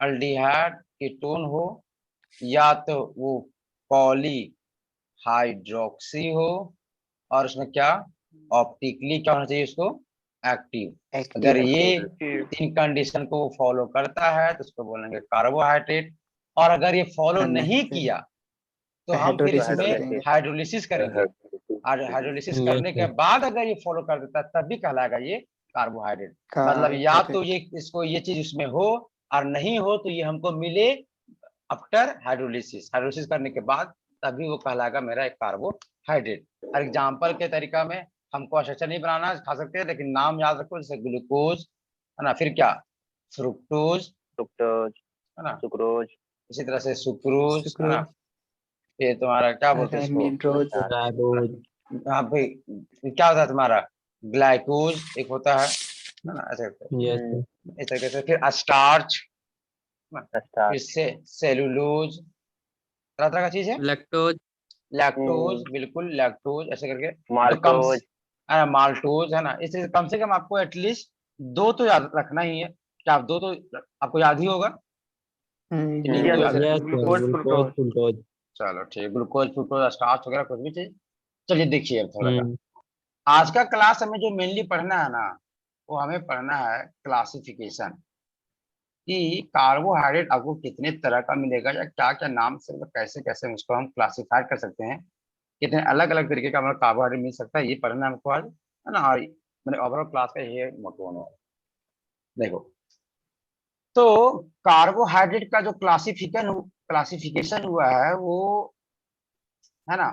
Aldehyde ketone हो, या तो वो पॉली हाइड्रोक्सी हो, और उसमें क्या ऑप्टिकली क्या होना चाहिए उसको एक्टिव। अगर ये तीन कंडीशन को फॉलो करता है तो उसको बोलेंगे कार्बोहाइड्रेट। और अगर ये फॉलो नहीं किया तो हम फिर इसमें हाइड्रोलिसिस करेंगे। और हाइड्रोलिसिस करने के बाद अगर ये फॉलो कर देता है तब भी कहलाएगा ये कार्बोहाइड्रेट। मतलब या तो ये इसको ये चीज उसमें हो और नहीं हो तो ये हमको मिले आफ्टर हाइड्रोलिसिस। हाइड्रोलिसिस करने के बाद तभी वो कहलाएगा मेरा एक कार्बोहाइड्रेट। और एग्जाम्पल के तरीका में हमको स्ट्रक्चर नहीं बनाना, खा सकते हैं लेकिन नाम याद रखो, जैसे ग्लूकोज है ना, फिर क्या फ्रुक्टोज है ना, सुक्रोज, इसी तरह से सुक्रोज है ना, ये तुम्हारा क्या बोलते हैं इसको, हाँ भाई क्या होता है तुम्हारा ग्लाइकोज एक होता है ना, ऐसे इस तरीके से। फिर स्टार्च, फिर से सेलुलोज, तरह तरह का चीज है, लैक्टोज बिल्कुल लैक्टोज ऐसे करके, माल्टोज माल्टोज है ना। इससे कम से कम आपको एटलीस्ट दो तो याद रखना ही है। क्या आप दो तो आपको याद ही होगा। चलो ठीक, ग्लूकोज फ्रुक्टोज स्टार्च वगैरह कुछ भी चीज। चलिए देखिए अब थोड़ा सा आज का क्लास हमें जो मेनली पढ़ना है ना, वो हमें पढ़ना है क्लासिफिकेशन, कि कार्बोहाइड्रेट आपको कितने तरह का मिलेगा या क्या क्या नाम से, कैसे कैसे उसको हम क्लासिफाई कर सकते हैं, कितने अलग अलग तरीके का हमारा कार्बोहाइड्रेट मिल सकता है, ये पढ़ना है हमको आज है ना। और मैंने ओवरऑल क्लास का ये मोटो होने वाला। देखो तो कार्बोहाइड्रेट का जो क्लासिफिकेशन हुआ है वो है ना,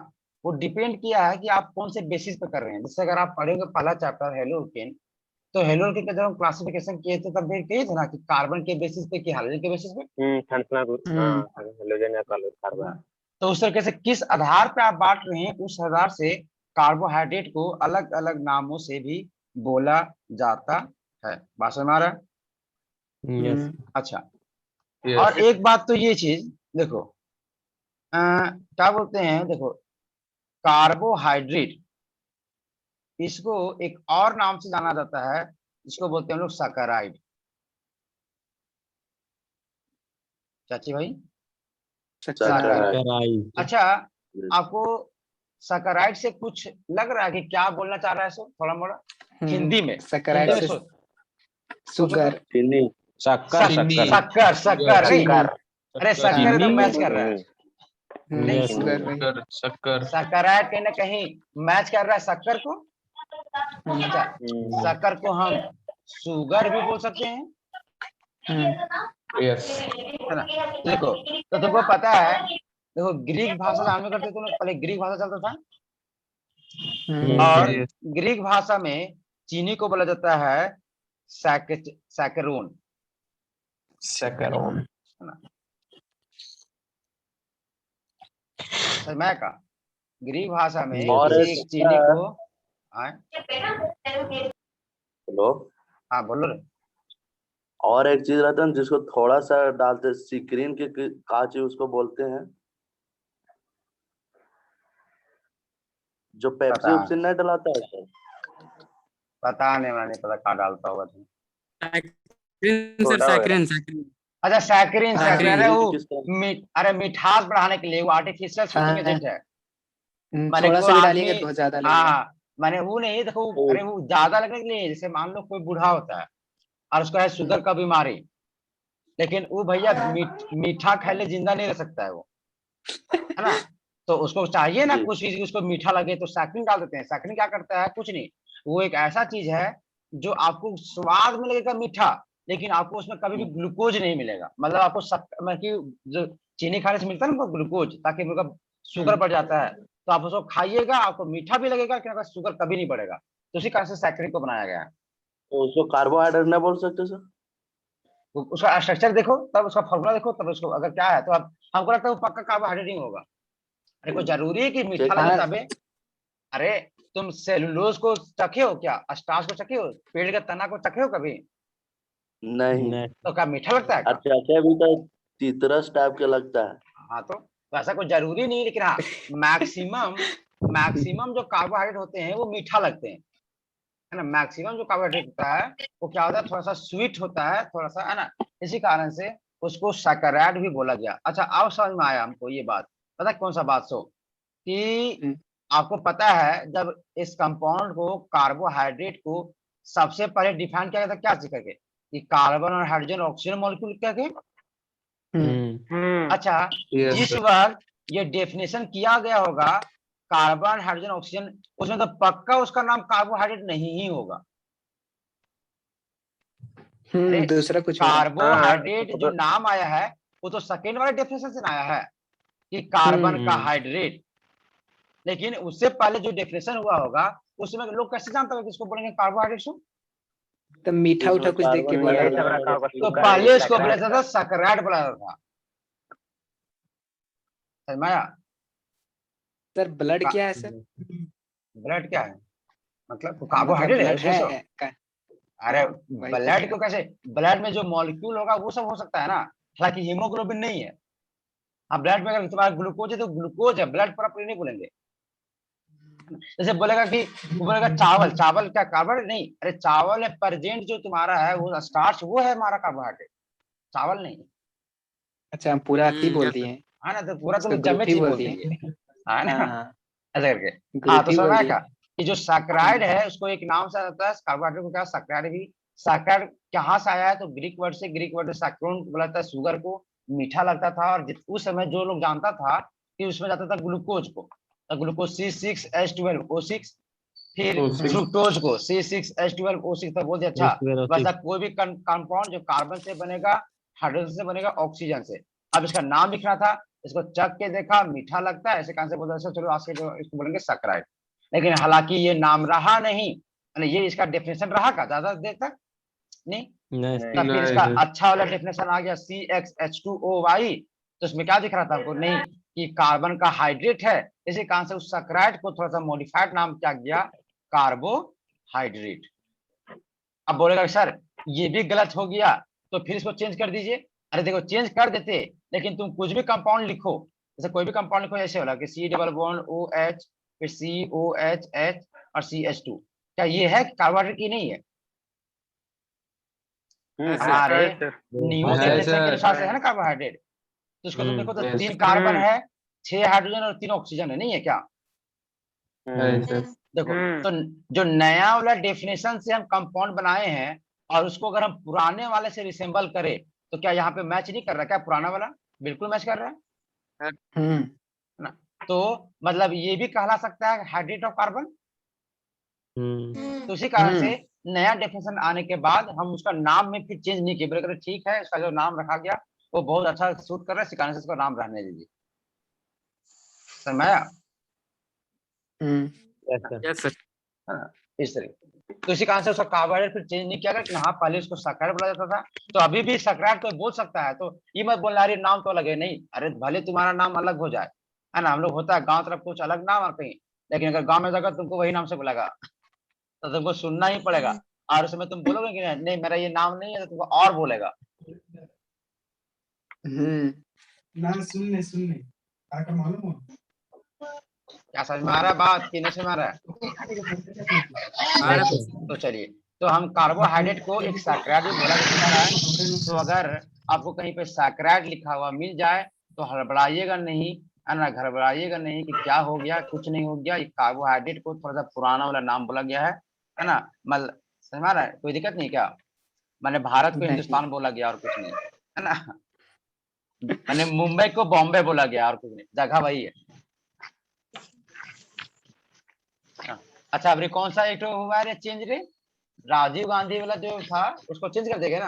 वो डिपेंड किया है कि आप कौन से बेसिस पे कर रहे हैं। जैसे अगर आप पढ़ेंगे पहला चैप्टर हेलोकेन, तो हेलोकेन का जब हम क्लासिफिकेशन किए थे तब कहिए थे ना कि कार्बन के बेसिस पे कि हाइड्रोजन के बेसिस पे, हाइड्रोजन या कार्बन। तो उस तरीके से किस आधार पे आप बांट रहे हैं उस आधार से कार्बोहाइड्रेट को अलग अलग नामों से भी बोला जाता है। बात समझ में आ रहा है? अच्छा और एक बात तो ये चीज देखो, क्या बोलते हैं, देखो कार्बोहाइड्रेट इसको एक और नाम से जाना जाता है, इसको बोलते हैं हम लोग सैकराइड। चाची भाई सैकराइड। अच्छा आपको सैकराइड से कुछ लग रहा है कि क्या बोलना चाह रहा है सो थोड़ा मोड़ा हिंदी में? सैकराइड से शुगर, चीनी, शक्कर शक्कर शक्कर नहीं, अरे शक्कर तो मैच कर रहा है, सैकराइड कहीं ना कहीं मैच कर रहा है शक्कर को। अच्छा शक्कर को हम शुगर भी बोल सकते हैं है ना। देखो तो तुमको पता है, देखो ग्रीक भाषा जानवे करते थे पहले, ग्रीक भाषा चलता था और ग्रीक भाषा में चीनी को बोला जाता है सैकरोन है ना। मैं का ग्रीक भाषा में किसी एक चीनी को हेलो हाँ बोलो रे। और एक चीज रहता है जिसको थोड़ा सा डालते सिक्रीन के कांच उसको बोलते हैं, जो पेप्सी उपसी नहीं डलाता है सर। पता नहीं, मैंने पता कहाँ डालता होगा तुम। अच्छा सैकरीन, अरे वो अरे मिठास बढ़ाने के लिए वो आर्टिफिशियल स्वीटनिंग एजेंट है। थोड़ा सा भी डालिएगा तो ज्यादा लगेगा। हाँ मैंने वो नहीं देखो, अरे वो ज्यादा लगने के लिए, जैसे मान लो कोई बूढ़ा होता है और उसको है शुगर का बीमारी, लेकिन वो भैया मीठा खाने जिंदा नहीं रह सकता है वो है ना। तो उसको चाहिए ना कुछ चीज उसको मीठा लगे, तो सैकरीन डाल देते हैं। सैकरीन क्या करता है, कुछ नहीं, वो एक ऐसा चीज है जो आपको स्वाद में लगेगा मीठा, लेकिन आपको उसमें कभी भी ग्लूकोज नहीं मिलेगा। मतलब आपको मतलब कि जो चीनी खाने से मिलता है ना ग्लूकोज, ताकि मतलब शुगर बढ़ जाता है, तो आप उसको खाइएगा आपको मीठा भी लगेगा लेकिन शुगर कभी नहीं बढ़ेगा। तो उसी कारण से सैकरीन को बनाया गया है। तो उसको कार्बोहाइड्रेट नहीं बोल सकते सर? उसका स्ट्रक्चर देखो तब उसका फॉर्मूला देखो तब उसको अगर क्या है तो अब हमको लगता है वो पक्का कार्बोहाइड्रेट नहीं होगा। अरे कोई जरूरी है कि मीठा लगे तबे? अरे तुम सेलुलोज को चखे हो क्या, स्टार्च को चखे हो, पेड़ के तना को चखे हो कभी? नहीं। तो क्या मीठा लगता है? अच्छा भी तो तीतरस टाइप का लगता है। हाँ तो ऐसा कोई जरूरी नहीं, लेकिन हाँ मैक्सिमम जो कार्बोहाइड्रेट होते हैं वो मीठा लगते हैं है ना। मैक्सिमम जो कार्बोहाइड्रेट होता है वो क्या होता है, थोड़ा सा स्वीट होता है थोड़ा सा है ना। इसी कारण से उसको सैकराइड भी बोला गया। अच्छा अब समझ में आया हमको ये बात। पता है कौन सा बात सो कि आपको पता है जब इस कंपाउंड को कार्बोहाइड्रेट को सबसे पहले डिफाइन किया गया था क्या चीज करके कि कार्बन और हाइड्रोजन ऑक्सीजन मॉलिक्यूल करके। अच्छा Yes, जिस sir. बार ये डेफिनेशन किया गया होगा कार्बन हाइड्रोजन ऑक्सीजन, उसमें तो पक्का उसका नाम कार्बोहाइड्रेट नहीं ही होगा। अरे दूसरा कुछ होगा। कार्बोहाइड्रेट जो नाम आया है वो तो सेकेंड वाले डेफिनेशन से आया है कि कार्बन का हाइड्रेट। लेकिन उससे पहले जो डेफिनेशन हुआ होगा उसमें लोग कैसे जानते होंगे किसको बोलेंगे कार्बोहाइड्रेट से? तो मीठा उठा कुछ देख के बोला होगा। तो पहले इसको बोला जाता था सैकराइड बोला जाता था। समझ में आया? सर ब्लड क्या है सर? ब्लड क्या है मतलब कार्बोहाइड्रेट है ब्लड उसमें है। अरे वही ब्लड तो को कैसे, ब्लड में जो मॉलिक्यूल होगा वो सब हो सकता है ना, हालांकि हीमोग्लोबिन नहीं है। हाँ ब्लड में अगर तुम्हारा ग्लूकोज है तो ग्लूकोज है, ब्लड प्रॉपर नहीं बोलेंगे। जैसे बोलेगा कि वो बोलेगा चावल, चावल क्या कार्बोहाइड्रेट नहीं, अरे चावल है प्रेजेंट जो तुम्हारा है वो स्टार्च वो है हमारा कार्बोहाइड्रेट, चावल नहीं। अच्छा हम पूरा ही बोल दिए हैं। हाँ ना तो पूरा तुम ग्रुप जमे ही चीज बोल बोल दिए। देंगे है ना हाँ ऐसा करके। हाँ ग्रुप तो ही समझ बोल में दिए। आया कि जो सैकराइड है उसको एक नाम से आता है कार्बोहाइड्रेट को, क्या सैकराइड भी। सैकराइड कहाँ से आया है तो ग्रीक वर्ड से, ग्रीक वर्ड सैक्रोन बोला था, शुगर को मीठा लगता था और उस समय जो लोग जानता था कि उसमें जाता था ग्लूकोज को, तो ग्लूकोज C6H12O6, फिर फ्रुक्टोज को C6H12O6 तक बोल दिया। अच्छा मतलब कोई भी कंपाउंड जो कार्बन से बनेगा, हाइड्रोजन से बनेगा, ऑक्सीजन से। अब इसका नाम लिखना था, इसको चख के देखा मीठा लगता है, ऐसे कौन से बोलते हैं चलो आज के जो इसको बोलेंगे सैकराइड। लेकिन हालांकि ये नाम रहा नहीं, ये इसका डेफिनेशन रहा का ज्यादा देर तक नहीं। तब फिर इसका अच्छा वाला डेफिनेशन आ गया CxH2OY, तो इसमें क्या दिख रहा था आपको नहीं कि कार्बन का हाइड्रेट है, इसी कारण से उस सैकराइड को थोड़ा सा मॉडिफाइड नाम क्या गया कार्बोहाइड्रेट। अब बोलेगा सर ये भी गलत हो गया तो फिर इसको चेंज कर दीजिए। अरे देखो चेंज कर देते लेकिन तुम कुछ भी कंपाउंड लिखो, जैसे कोई भी कंपाउंड लिखो ऐसे होला कि C+OH फिर COHH और CH2, क्या ये है कार्बोहाइड्रेट की नहीं है? हमारे न्यू डेफिनेशन के अनुसार से है ना कार्बोहाइड्रेट। तो उसको तुम देखो तो 3 कार्बन है, 6 हाइड्रोजन और 3 ऑक्सीजन है, नहीं है क्या? देखो तो जो नया वाला डेफिनेशन से हम कंपाउंड बनाए हैं और उसको अगर हम पुराने वाले से रिसेंबल करें तो क्या यहाँ पे मैच नहीं कर रहा? क्या पुराना वाला बिल्कुल मैच कर रहा है ना? तो मतलब ये भी कहला सकता है हाइड्रेट ऑफ कार्बन। तो इसी कारण से नया डेफिनेशन आने के बाद हम उसका नाम में फिर चेंज नहीं किए, बोले ठीक है इसका जो नाम रखा गया वो बहुत अच्छा सूट कर रहा है, इसी कारण से इसका नाम रहने दीजिए। समझ में आया? Yes sir. इस तरीके तो इसी कारण से उसका कार्बोहाइड्रेट फिर चेंज नहीं किया गया, लेकिन हाँ पहले उसको सैकराइड बोला जाता था। तो अभी भी सैकराइड कोई बोल सकता है, तो ये मत बोलना अरे नाम तो अलग है, नहीं, अरे भले तुम्हारा नाम अलग हो जाए है ना, हम लोग होता है गांव तरफ कुछ अलग नाम और कहीं, लेकिन अगर गांव में जाकर तुमको वही नाम से बुलाएगा तो तुमको सुनना ही पड़ेगा। और उसमें तुम बोलोगे कि नहीं मेरा ये नाम नहीं है तो तुमको और बोलेगा। ना सुनने काका मालूम हो क्या समझ में आ रहा है बात कि नहीं समझ में आ रहा है? तो चलिए, तो हम कार्बोहाइड्रेट को एक सैकराइड भी बोला जा सकता है। तो अगर आपको कहीं पे सैकराइड लिखा हुआ मिल जाए तो हड़बड़ाइएगा नहीं है ना, घबराइएगा नहीं कि क्या हो गया, कुछ नहीं हो गया, ये कार्बोहाइड्रेट को थोड़ा सा पुराना वाला नाम बोला गया है ना, मतलब समझ में आ रहा है, कोई दिक्कत नहीं क्या? मैंने भारत को हिंदुस्तान बोला गया और कुछ नहीं है ना, मैंने मुंबई को बॉम्बे बोला गया और कुछ नहीं, जगह वही है। अच्छा अभी कौन सा एक हुआ है चेंज रे, राजीव गांधी वाला जो था उसको चेंज कर देगा ना?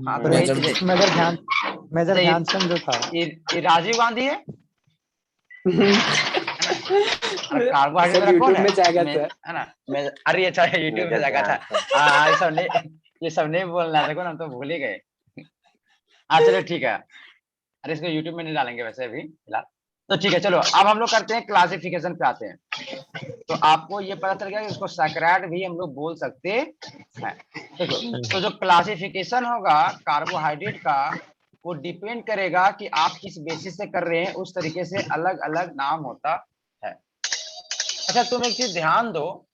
हाँ तो वही चीज मेजर ध्यानचंद जो था ये राजीव गांधी है सर कार्बोहाइड्रेट कौन यूट्यूब है? में जाएगा सर। है ना अरे अच्छा यूट्यूब में जाएगा था। हाँ ये सब नहीं बोलना, देखो ना हम तो भूल ही गए। हाँ चलो ठीक है, अरे इसको यूट्यूब में नहीं डालेंगे वैसे अभी फिलहाल। तो ठीक है चलो अब हम लोग करते हैं क्लासिफिकेशन पे आते हैं। तो आपको ये पता चल गया कि उसको सैकराइड भी हम लोग बोल सकते हैं। तो जो क्लासिफिकेशन होगा कार्बोहाइड्रेट का वो डिपेंड करेगा कि आप किस बेसिस से कर रहे हैं, उस तरीके से अलग अलग नाम होता है। अच्छा तुम एक चीज ध्यान दो,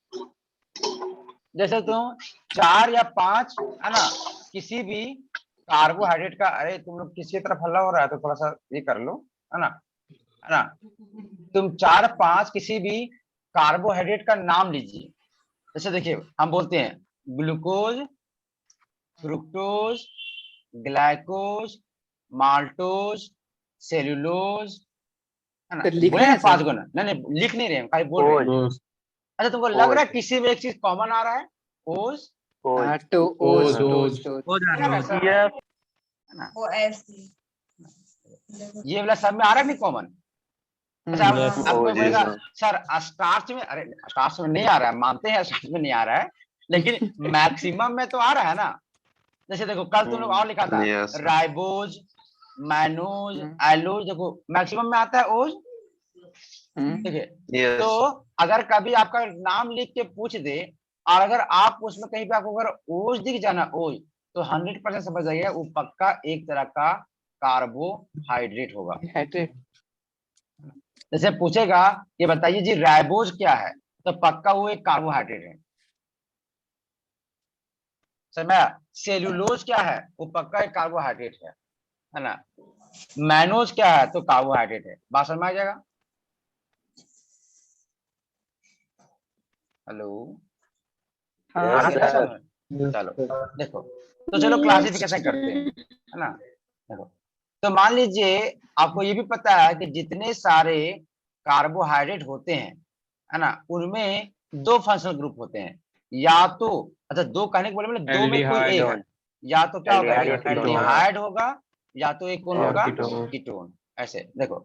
जैसे तुम 4 या 5 है ना किसी भी कार्बोहाइड्रेट का, अरे तुम लोग किसी तरफ हल्ला हो रहा है तो थोड़ा सा ये कर लो, है ना, है ना। तुम 4-5 किसी भी कार्बोहाइड्रेट का नाम लीजिए। जैसे देखिए हम बोलते हैं ग्लूकोज, फ्रुक्टोज, ग्लाइकोज, माल्टोज, सेल्यूलोज, है ना। तो लिख बोले रहे ना हैं 5 सर? गुना, नहीं लिख नहीं रहे हैं, खाली बोल रहे हैं। ओज अच्छा तुमको लग रहा है ओज किसी में एक चीज कॉमन आ रहा है? ओज, ओज हाँ, तो ओज टोज टोज। है ना सर? ये है ना? ये वाला सब में आ रहा है नहीं कॉमन? अच्छा अब कोई ओज बोलेगा सर स्टार्च में, अरे स्टार्च में नहीं आ रहा है, मानते हैं स्टार्च में नहीं आ रहा है, लेकिन मैक्सिमम में तो आ रहा है ना। जैसे देखो कल तुम लोग और लिखा था राइबोज, मैनोज, एलोज, देखो मैक्सिमम में आता है ओज। देखिए तो अगर कभी आपका नाम लिख के पूछ दे और अगर आप उसमें कहीं पे आपको अगर ओज दिख जाना, ओज, तो 100% समझ जाइए वो पक्का एक तरह का कार्बोहाइड्रेट होगा। हाइड्रेट। जैसे पूछेगा ये बताइए जी राइबोज क्या है, तो पक्का वो एक कार्बोहाइड्रेट है। समझ? सेल्यूलोज क्या है, वो पक्का एक कार्बोहाइड्रेट है ना। मैनोज क्या है, तो कार्बोहाइड्रेट है। बात समझ में आ जाएगा? हेलो, हाँ आ Yes, गया ना sir. समझ में? चलो देखो, तो चलो क्लासिफिकेशन करते हैं, है ना। देखो तो मान लीजिए आपको ये भी पता है कि जितने सारे कार्बोहाइड्रेट होते हैं, है ना, उनमें 2 फंक्शनल ग्रुप होते हैं। या तो अच्छा 2 कहने के बोले मतलब 2 में कोई एक है, या तो क्या होगा, एल्डिहाइड या एक कीटोन। एल्डिहाइड होगा या तो एक कौन और होगा, कीटोन। ऐसे देखो,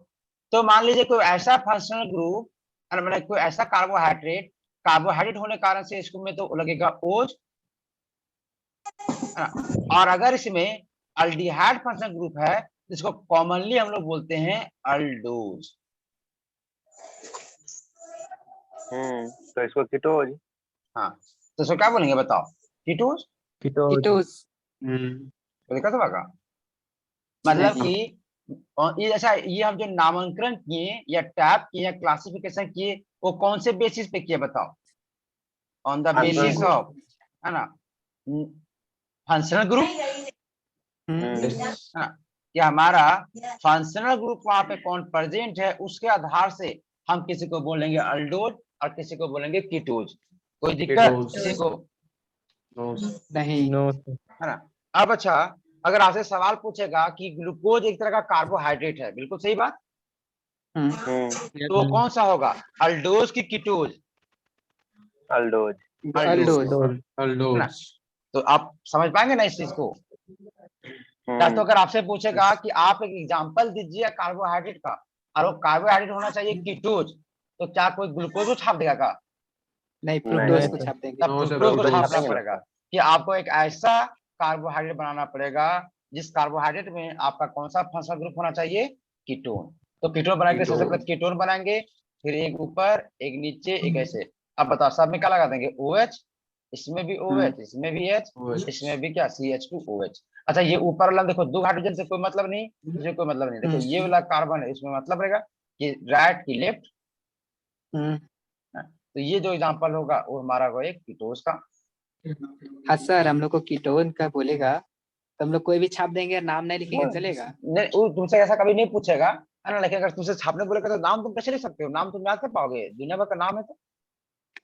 तो मान लीजिए कोई ऐसा फंक्शनल ग्रुप, मतलब कोई ऐसा कार्बोहाइड्रेट, कार्बोहाइड्रेट होने के कारण से इसको में तो लगेगा ओज, और अगर इसमें अल्डिहाइड फंक्शनल ग्रुप है जिसको कॉमनली हम लोग बोलते हैं अल्डोज। तो इसको कीटोज। हाँ तो इसको क्या बोलेंगे बताओ? कीटोज। कीटोज। तो देखा था का मतलब नहीं। कि ये ऐसा, ये हम जो नामांकन किए या टैप किए या क्लासिफिकेशन किए, वो कौन से बेसिस पे किए बताओ? ऑन द बेसिस ऑफ, है ना, फंक्शनल ग्रुप, हाँ, कि हमारा फंक्शनल ग्रुप वहां पे कौन प्रेजेंट है, उसके आधार से हम किसी को बोलेंगे अल्डोज और किसी को बोलेंगे कीटोज। कोई दिक्कत किसी को? नहीं। है ना। अब अच्छा अगर आपसे सवाल पूछेगा कि ग्लूकोज एक तरह का कार्बोहाइड्रेट है, बिल्कुल सही बात, तो वो कौन सा होगा, अल्डोज की कीटोज? अल्डोज। अल्डोज। ना, तो आप समझ पाएंगे ना इस चीज को? या तो अगर आपसे पूछेगा कि आप एक एग्जांपल दीजिए कार्बोहाइड्रेट का, और वो कार्बोहाइड्रेट होना चाहिए कीटोज, तो क्या कोई ग्लूकोज को छाप देगा का? नहीं, फ्रुक्टोज को छाप देंगे। तब फ्रुक्टोज को छापना पड़ेगा कि आपको एक ऐसा कार्बोहाइड्रेट बनाना पड़ेगा जिस कार्बोहाइड्रेट में आपका कौन सा फंक्शनल ग्रुप होना चाहिए, कीटोन। तो कीटोन बनाएंगे, सबसे पहले कीटोन बनाएंगे, फिर एक ऊपर एक नीचे एक ऐसे। अब बताओ सब में क्या लगा देंगे, OH, इसमें भी OH, इसमें भी H, इसमें भी क्या CH2OH। अच्छा ये ऊपर वाला देखो 2 हाइड्रोजन से कोई मतलब नहीं, इसमें कोई मतलब नहीं। देखो ये वाला कार्बन है, इसमें मतलब रहेगा कि राइट की लेफ्ट। तो ये जो एग्जांपल होगा वो हमारा होगा एक कीटोज का। हाँ सर, हम लोग को कीटोन का बोलेगा तो हम लोग कोई भी छाप देंगे, नाम नहीं लिखेंगे, चलेगा? नहीं वो तुमसे ऐसा कभी नहीं पूछेगा, है ना, लेकिन अगर तुमसे छापने बोलेगा तो नाम तुम कैसे लिख सकते हो? नाम तुम याद कर पाओगे? दुनिया भर का नाम है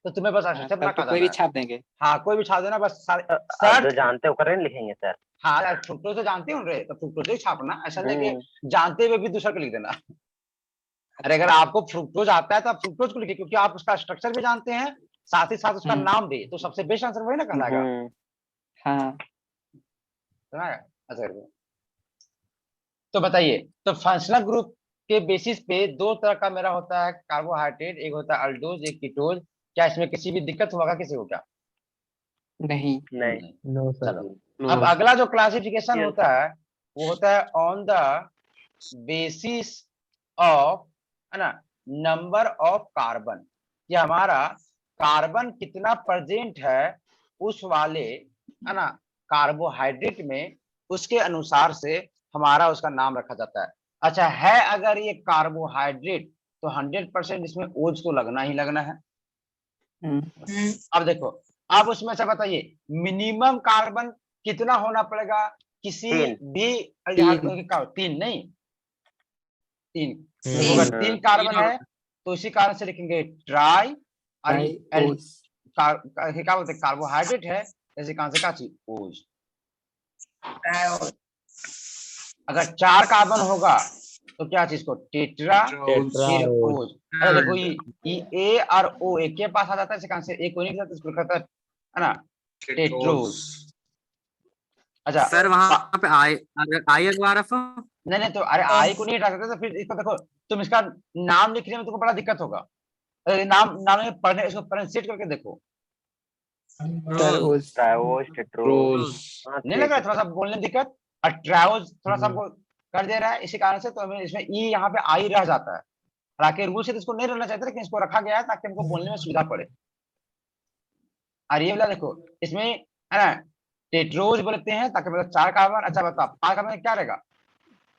तो तुम्हें बस हाँ, अक्षर तब तो ना कोई भी देना है। छाप देंगे। हाँ कोई भी छाप देना बस जो सर्च। जानते हो करें लिखेंगे सर। हाँ यार फ्रुक्टोज तो जानते हो रे, तो फ्रुक्टोज ही छापना, ऐसा नहीं कि जानते हुए भी दूसरा को लिख देना। अरे अगर आपको फ्रुक्टोज आता है तो आप फ्रुक्टोज को लिखिए, क्योंकि आप उसका स्ट्रक्चर भी जानते हैं, साथ ही साथ उसका नाम दे, तो सबसे बेस्ट आंसर वही ना कहलाएगा। हाँ। अच्छा तो बताइए, तो फंक्शनल ग्रुप के बेसिस पे 2 तरह का मेरा होता है कार्बोहाइड्रेट, एक होता है अल्डोज एक कीटोज। क्या इसमें किसी भी दिक्कत होगा किसी को क्या? नहीं। नहीं। चलो अब अगला जो क्लासिफिकेशन होता है वो होता है ऑन द बेसिस ऑफ, है ना, नंबर ऑफ कार्बन, कि हमारा कार्बन कितना प्रेजेंट है उस वाले, है ना, कार्बोहाइड्रेट में, उसके अनुसार से हमारा उसका नाम रखा जाता है। अच्छा है अगर ये कार्बोहाइड्रेट तो 100% इसमें ओज तो लगना ही लगना है। अब देखो, अब उसमें से बताइए मिनिमम कार्बन कितना होना पड़ेगा किसी तीन। भी aldehyde तीन। का तीन नहीं, तीन। तीन। तो अगर तीन कार्बन है तो इसी कारण से लिखेंगे ट्राई, और ट्राइओस। क्या बोलते हैं, कार्बोहाइड्रेट है, इसी कारण से क्या चीज ओज। अगर 4 कार्बन होगा तो क्या चीज को टेट्रा, फिर ओज। अरे देखो ये ए और ओ एक के पास आ जाता है, इसी कारण से एक को नहीं लिखा, तो इसको लिखा था, है ना, टेट्रोज। अच्छा सर वहाँ पे आई अखबार नहीं नहीं, तो अरे आई को नहीं हटा सकते, तो फिर इसको देखो, तुम इसका नाम लिखने में तुमको बड़ा दिक्कत होगा। अरे नाम नाम में पढ़ने, इसको प्रोनाउंसिएट करके देखो, ट्राइओस। ट्राइओस टेट्रोस। नहीं लग रहा है थोड़ा सा बोलने में दिक्कत, और ट्राइओस थोड़ा सा हमको कर दे रहा है, इसी कारण से तो हमें इसमें ई यहाँ पे आई रह जाता है। हालांकि रूल से तो इसको नहीं रहना चाहिए, लेकिन इसको रखा गया है ताकि हमको बोलने में सुविधा पड़े। और ये वाला देखो, इसमें है ना टेट्रोज बोलते हैं ताकि मतलब 4 कार्बन। अच्छा बताओ 5 कार्बन क्या रहेगा,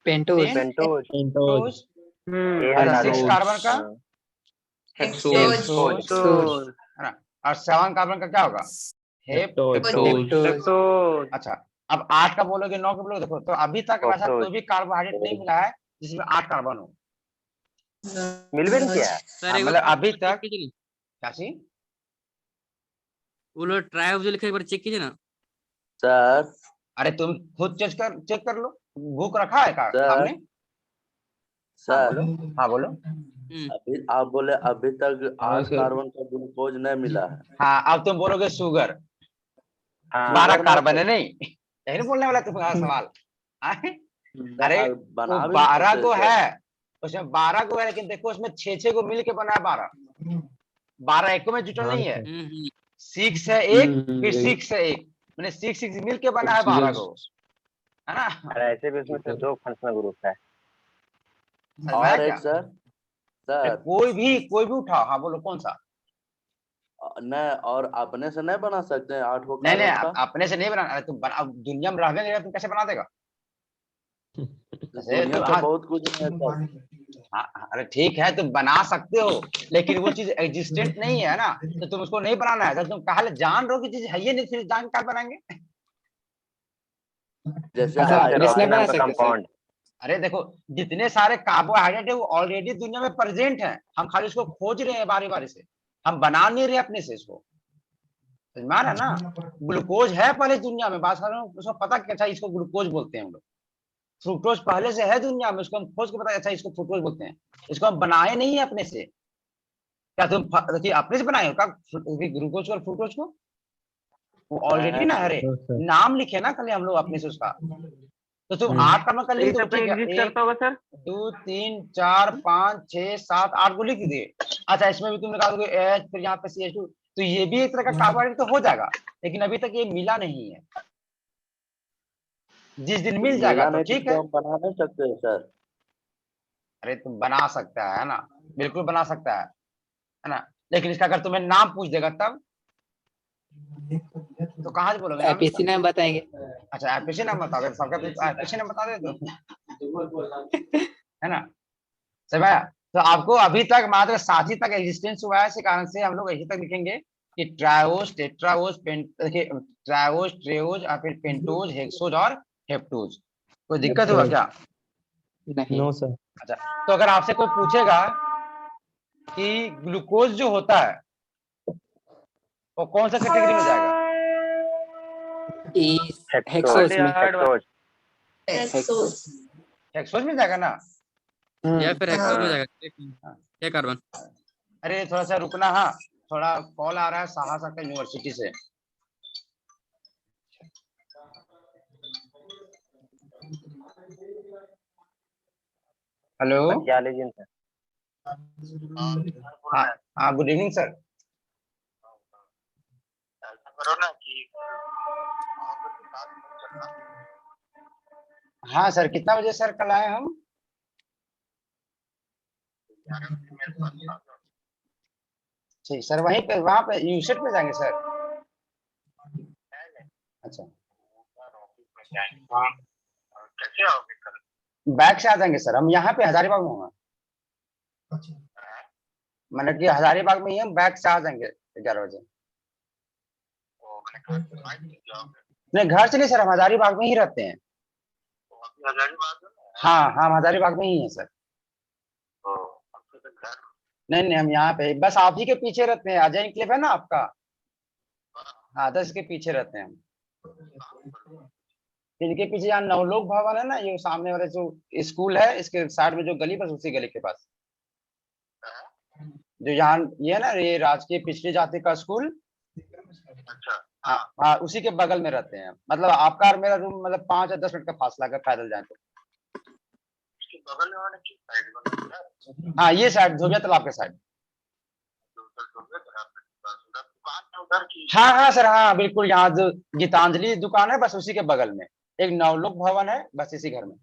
पेंटोस। पेंटोस। पेंटोज। ए अच्छा हटा 6 दो। कार्बन का हेक्सोस। हेक्सोज, है ना, और 7 कार्बन का क्या होगा, हेप्टोस। अच्छा अब 8 का बोलोगे, 9 का बोलोगे, देखो तो अभी तक ऐसा ऑक्टोज। कोई भी कार्बोहाइड्रेट नहीं मिला है जिसमें 8 कार्बन हो। मिल भी नहीं किया है। सर एक मतलब बार अभी चेक तक कीजिए ना, क्या चीज, वो लोग ट्राइब जो लिखा है एक बार चेक कीजिए ना। सर अरे तुम खुद चेक कर लो, बुक रखा है का सर सामने। हाँ सर बोलो, हाँ बोलो। अभी आप बोले अभी तक 8 कार्बन का ग्लूकोज नहीं मिला है। हाँ अब तुम बोलोगे शुगर, हाँ 12 शुगर कार्बन है मतलब नहीं, यही नहीं बोलने वाला तुम्हारा सवाल। आए? अरे वो बना भी 12 सकते को हैं सर। है, उसमें 12 को है, लेकिन देखो उसमें 6 को मिल के बना है 12, 12 एको में जुटल नहीं है। 6 है एक, फिर 6 है एक, मैंने 6 मिल के बना है 12 को, है ना। और ऐसे भी उसमें से 2 फंक्शनल ग्रुप है। समझ में आया और क्या? एक सर अरे सर कोई भी उठाओ, हाँ बोलो कौन सा। नहीं, और अपने से नहीं बना सकते हैं 8 नहीं नहीं, कार्बन का। अपने से नहीं बनाना, अरे तुम बना, अब दुनिया में रहने देगा, तुम कैसे बना देगा। ऐसे दुनिया तो तो हाँ, बहुत कुछ है सर। अरे ठीक है तुम बना सकते हो, लेकिन वो चीज एग्जिस्टेंट नहीं है ना, तो तुम उसको नहीं बनाना है। जब तुम पहले जान रहे हो कि चीज है ही नहीं, फिर जान कर बनाएंगे। जैसे अच्छा जैसे अपने से नहीं रोलिनम बना का सकते सर। कंपाउंड। अरे देखो जितने सारे कार्बोहाइड्रेट है वो ऑलरेडी दुनिया में प्रेजेंट है, हम खाली उसको खोज रहे हैं बारी बारी से, हम बना नहीं रहे अपने से इसको। समझ में आ रहा है ना, ग्लूकोज है पहले दुनिया में, बात कर रहा हूँ, उसको पता क्या, अच्छा इसको ग्लूकोज बोलते हैं हम लोग। फ्रुक्टोज पहले से है दुनिया में, उसको हम खोज के पता, अच्छा इसको फ्रुक्टोज बोलते हैं। इसको हम बनाए नहीं है अपने से। क्या तुम देखिए अपने से बनाए हो क्या ग्लूकोज और फ्रुक्टोज को, वो ऑलरेडी ना, अरे नाम लिखे ना खाली हम लोग अपने से उसका। तो तुम 8 का मतलब लिख दो, ठीक है, 1 सर 2 3 4 5 6 7 8 को लिख दिए। अच्छा इसमें भी तुम लगा दोगे H, फिर यहाँ पे CH2, तो ये भी एक तरह का कार्बोहाइड्रेट तो हो जाएगा, लेकिन अभी तक ये मिला नहीं है। जिस दिन मिल जाएगा मिला तो नहीं ठीक तो है। हम बना नहीं सकते हैं सर। अरे तुम बना सकता है ना, बिल्कुल बना सकता है ना, लेकिन इसका अगर तुम्हें नाम पूछ देगा तब तो कहाँ से बोलोगे नाम एपीसी इसका। नाम बताएंगे। अच्छा एपीसी नाम बता दे, सबका एपीसी नाम बता दे तो, है ना। समझ आया? तो आपको अभी तक मात्र 7 ही तक एग्जिस्टेंस हुआ है, इसी कारण से हम लोग यही तक लिखेंगे कि ट्रायोज, टेट्राओज, देखिए ट्रायोज, ट्रेओज और फिर पेंटोज, हेक्सोज और हेप्टोज। कोई दिक्कत हुआ क्या? नहीं। No sir. अच्छा तो अगर आपसे कोई पूछेगा कि ग्लूकोज जो होता है वो कौन सा कैटेगरी में जाएगा, हेक्सोस में। हेक्सोस। हेक्सोज में जाएगा ना। या फिर हेक्सोस में जाएगा, हाँ। 6 कार्बन। अरे थोड़ा सा रुकना, हाँ थोड़ा कॉल आ रहा है सहरसा का यूनिवर्सिटी से। हेलो। हाँ हाँ गुड इवनिंग सर। हाँ सर कितना बजे सर कल आए हम। ठीक सर, वहीं पे वहाँ पे यूसेट पे जाएंगे सर। अच्छा बैग से आ जाएंगे सर, हम यहाँ पे हजारीबाग में होंगे, मतलब कि हजारीबाग में ही हम बैग से आ जाएंगे 11 बजे। नहीं घर से नहीं सर, हम हजारीबाग में ही रहते हैं। हाँ हाँ, हजारीबाग में ही है सर। नहीं नहीं, हम यहाँ पे बस आप ही के पीछे रहते हैं, अजय क्लिप है ना आपका, हाँ 10 के पीछे रहते हैं हम। इनके पीछे यहाँ नवलोक भवन है ना, ये सामने वाले जो स्कूल है इसके साइड में जो गली, बस उसी गली के पास जो यहाँ ये है ना, ये राजकीय पिछड़ी जाति का स्कूल, हाँ हाँ, उसी के बगल में रहते हैं। मतलब आपका और मेरा रूम मतलब 5 या 10 मिनट का फासला अगर पैदल जाए तो। हाँ ये साइड धोबिया तालाब के साइड। हाँ हाँ सर, हाँ बिल्कुल, यहाँ जो गीतांजलि दुकान है बस उसी के बगल में एक नवलोक भवन है, बस इसी घर में।